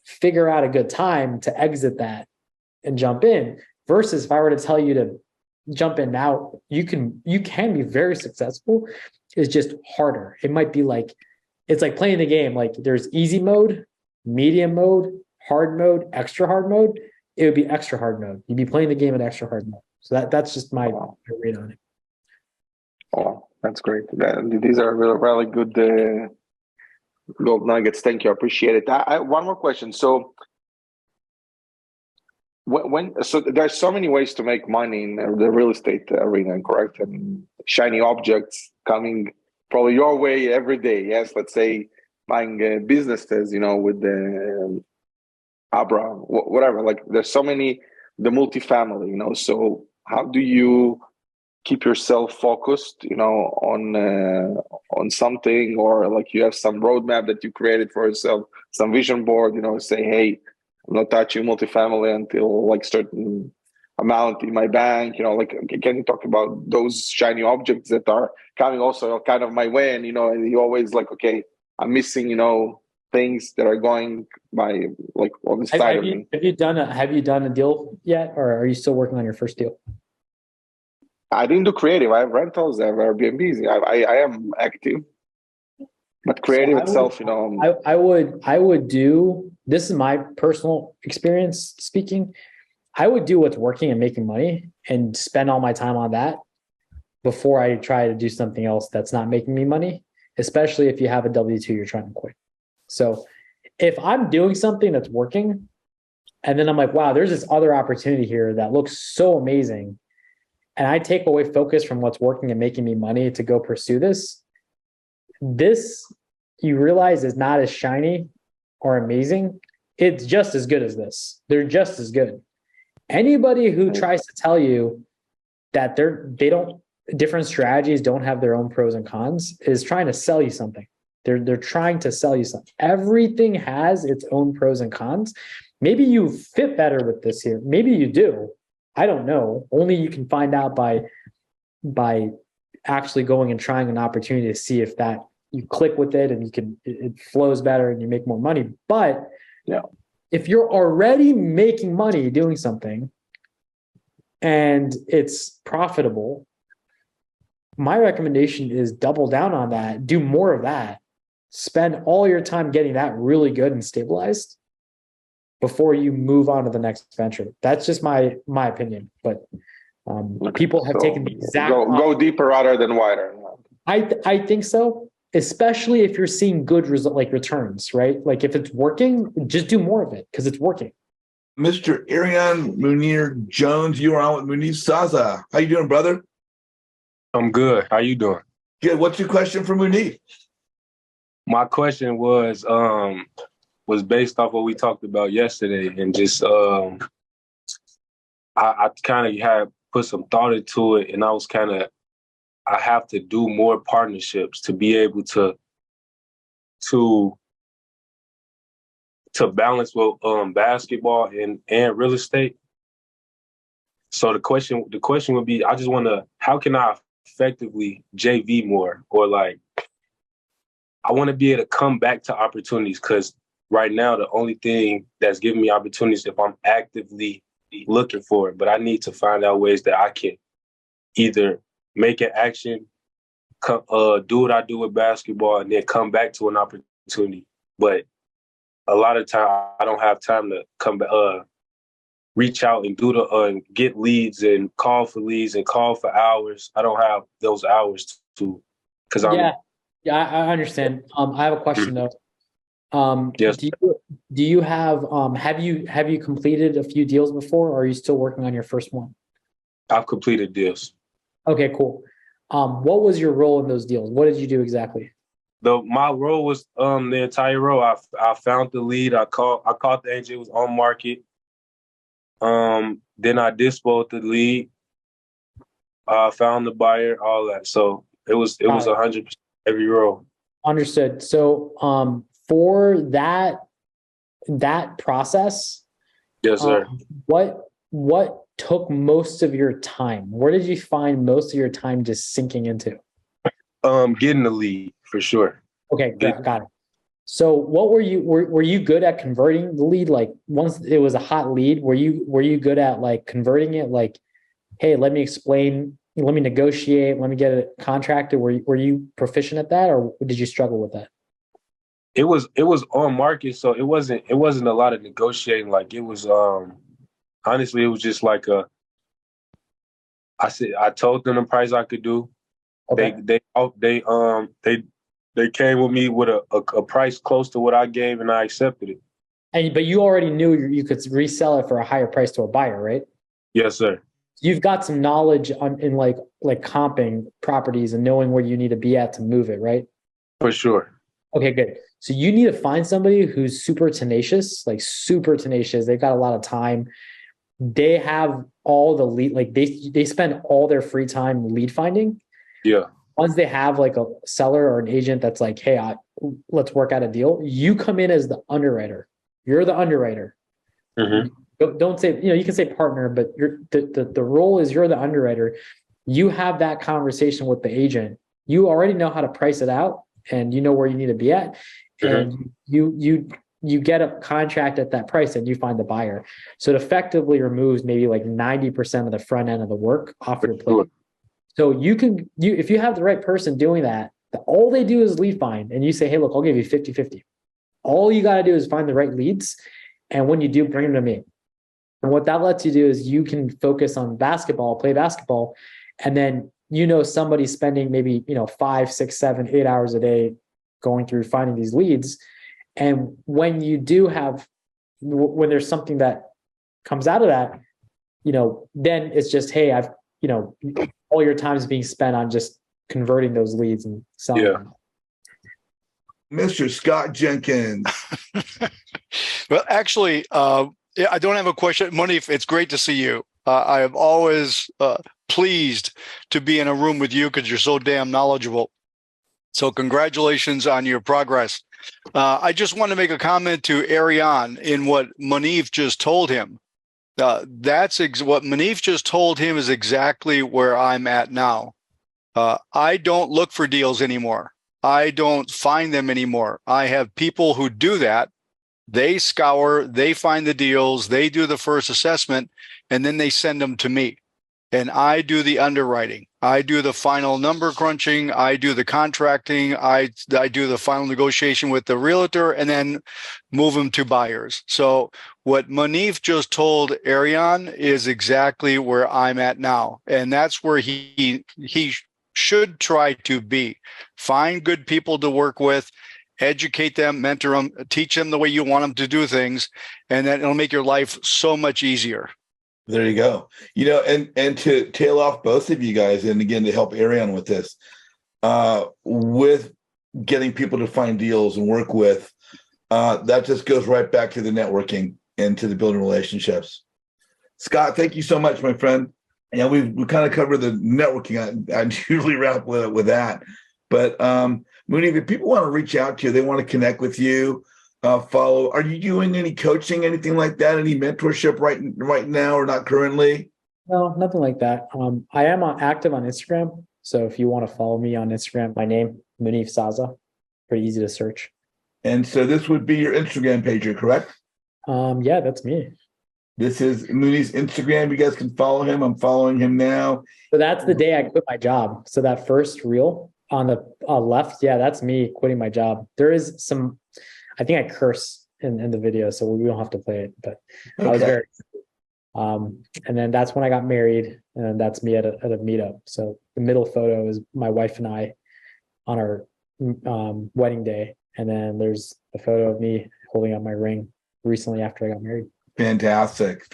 figure out a good time to exit that and jump in. Versus if I were to tell you to jump in now, you can be very successful is just harder. It might be like, it's like playing the game. Like there's easy mode, medium mode, hard mode, extra hard mode. It would be extra hard mode. You'd be playing the game in extra hard mode. So that's just my read on it. Oh, that's great. These are really, really good gold nuggets. Thank you. I appreciate it. One more question. So so there's so many ways to make money in the real estate arena, correct? And shiny objects coming probably your way every day. Yes, let's say buying businesses, with the Abra, whatever. Like there's so many, the multifamily, So how do you keep yourself focused, on something, or like you have some roadmap that you created for yourself, some vision board, say, hey, I'm not touching multifamily until like certain amount in my bank, can you talk about those shiny objects that are coming also kind of my way? And, and you always like, okay, I'm missing, things that are going by like on the side of me. Have you done a deal yet? Or are you still working on your first deal? I didn't do creative. I have rentals, I have Airbnbs. I am active, but creative itself, I would do, this is my personal experience speaking. I would do what's working and making money and spend all my time on that before I try to do something else that's not making me money, especially if you have a W-2 you're trying to quit. So if I'm doing something that's working and then I'm like, wow, there's this other opportunity here that looks so amazing, and I take away focus from what's working and making me money to go pursue this you realize is not as shiny or amazing. It's just as good as this. They're just as good. Anybody who tries to tell you that different strategies don't have their own pros and cons is trying to sell you something. They're trying to sell you something. Everything has its own pros and cons. Maybe you fit better with this here. Maybe you do. I don't know. Only you can find out by actually going and trying an opportunity to see if that you click with it and it flows better and you make more money. But yeah, if you're already making money doing something and it's profitable, my recommendation is double down on that. Do more of that. Spend all your time getting that really good and stabilized before you move on to the next venture. That's just my opinion. But people have taken the exact go deeper rather than wider. I think so. Especially if you're seeing good returns, right? Like if it's working, just do more of it because it's working. Mr. Arian Munir Jones, you are on with Munif Saza. How you doing, brother? I'm good. How you doing? Good. What's your question for Munif? My question was based off what we talked about yesterday, and just I kind of had put some thought into it, and I have to do more partnerships to be able to balance with basketball and real estate. So the question would be, I just want to, how can I effectively JV more, or like I want to be able to come back to opportunities, because right now the only thing that's giving me opportunities if I'm actively looking for it. But I need to find out ways that I can either make an action, do what I do with basketball, and then come back to an opportunity. But a lot of time I don't have time to come back, reach out and do get leads and call for leads and call for hours. I don't have those hours because I'm. Yeah, I understand. I have a question though. Yes. Do you have you completed a few deals before, or are you still working on your first one? I've completed deals. Okay, cool. What was your role in those deals? What did you do exactly? My role was the entire role. I found the lead. I caught the agent. It was on market. Then I disposed the lead. I found the buyer. All that. So it was 100% every role. Understood. So for that process, yes, sir. What took most of your time? Where did you find most of your time just sinking into? Getting the lead for sure. Okay, got it. So what were you good at converting the lead? Like once it was a hot lead, were you good at like converting it? Like, hey, let me explain, let me negotiate, let me get it contracted. Were you proficient at that, or did you struggle with that? It was on market, so it wasn't a lot of negotiating. Like it was honestly, it was just like I told them the price I could do. Okay. They came with me with a price close to what I gave, and I accepted it. But you already knew you could resell it for a higher price to a buyer, right? Yes, sir. You've got some knowledge in like comping properties and knowing where you need to be at to move it, right? For sure. Okay, good. So you need to find somebody who's super tenacious, like super tenacious. They've got a lot of time. They have all the lead, like they spend all their free time lead finding. Yeah. Once they have like a seller or an agent that's like, hey, let's work out a deal. You come in as the underwriter. You're the underwriter. Mm-hmm. Don't say, you can say partner, but the role is you're the underwriter. You have that conversation with the agent. You already know how to price it out, and you know where you need to be at. And you get a contract at that price, and you find the buyer. So it effectively removes maybe like 90% of the front end of the work off your plate. So if you have the right person doing that, all they do is lead find, and you say, hey, look, I'll give you 50-50. All you got to do is find the right leads. And when you do, bring them to me. And what that lets you do is you can focus on basketball, play basketball. And then, somebody's spending maybe, 5, 6, 7, 8 hours a day going through finding these leads. And when there's something that comes out of that, then it's just, hey, all your time is being spent on just converting those leads and selling them. Mr. Scott Jenkins. Well, actually, I don't have a question. Munif, it's great to see you. I am always pleased to be in a room with you because you're so damn knowledgeable. So congratulations on your progress. I just want to make a comment to Ariane in what Munif just told him. What Munif just told him is exactly where I'm at now. I don't look for deals anymore. I don't find them anymore. I have people who do that. They scour, they find the deals, they do the first assessment, and then they send them to me. And I do the underwriting. I do the final number crunching. I do the contracting. I do the final negotiation with the realtor, and then move them to buyers. So what Munif just told Ariane is exactly where I'm at now. And that's where he should try to be. Find good people to work with, educate them, mentor them, teach them the way you want them to do things, and then it'll make your life so much easier. There you go. And to tail off both of you guys, and again, to help Ariane with this, with getting people to find deals and work with, that just goes right back to the networking and to the building relationships. Scott, thank you so much, my friend. Yeah, we kind of covered the networking. I usually wrap with that. But Munif, if people want to reach out to you, they want to connect with you, follow. Are you doing any coaching, anything like that? Any mentorship right now or not currently? No, nothing like that. I am active on Instagram. So if you want to follow me on Instagram, my name, Munif Saza, pretty easy to search. And so this would be your Instagram page, correct? Yeah, that's me. This is Munif's Instagram. You guys can follow him. I'm following him now. So that's the day I quit my job. So that first reel on the left, yeah, that's me quitting my job. There is some, I think I curse in the video, so we don't have to play it, but okay. I was very, and then that's when I got married, and that's me at a meetup. So the middle photo is my wife and I on our wedding day. And then there's a photo of me holding up my ring recently after I got married. Fantastic.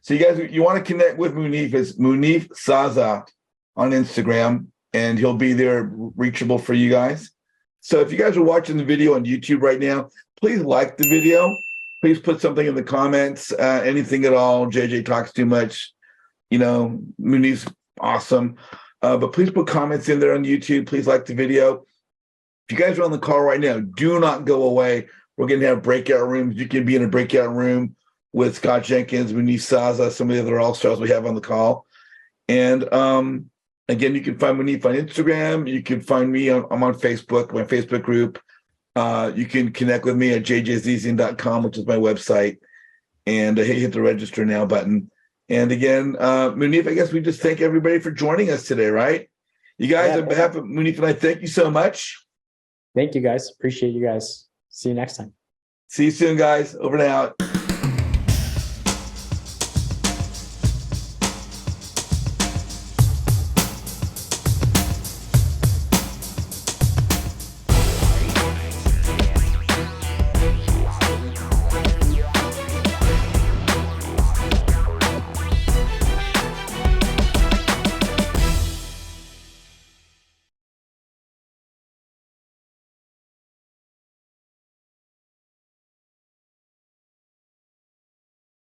So you guys, you want to connect with Munif, it's Munif Saza on Instagram, and he'll be there reachable for you guys. So if you guys are watching the video on YouTube right now, please like the video. Please put something in the comments, anything at all. JJ talks too much. Munif's awesome. But please put comments in there on YouTube. Please like the video. If you guys are on the call right now, do not go away. We're going to have breakout rooms. You can be in a breakout room with Scott Jenkins, Munif Saza, some of the other all-stars we have on the call. And again, you can find Munif on Instagram. You can find me. I'm on Facebook, my Facebook group. You can connect with me at jjzizian.com, which is my website. And hit the register now button. And again, Munif, I guess we just thank everybody for joining us today, right? You guys, Yeah, on behalf of Munif and I, thank you so much. Thank you guys. Appreciate you guys. See you next time. See you soon, guys. Over and out.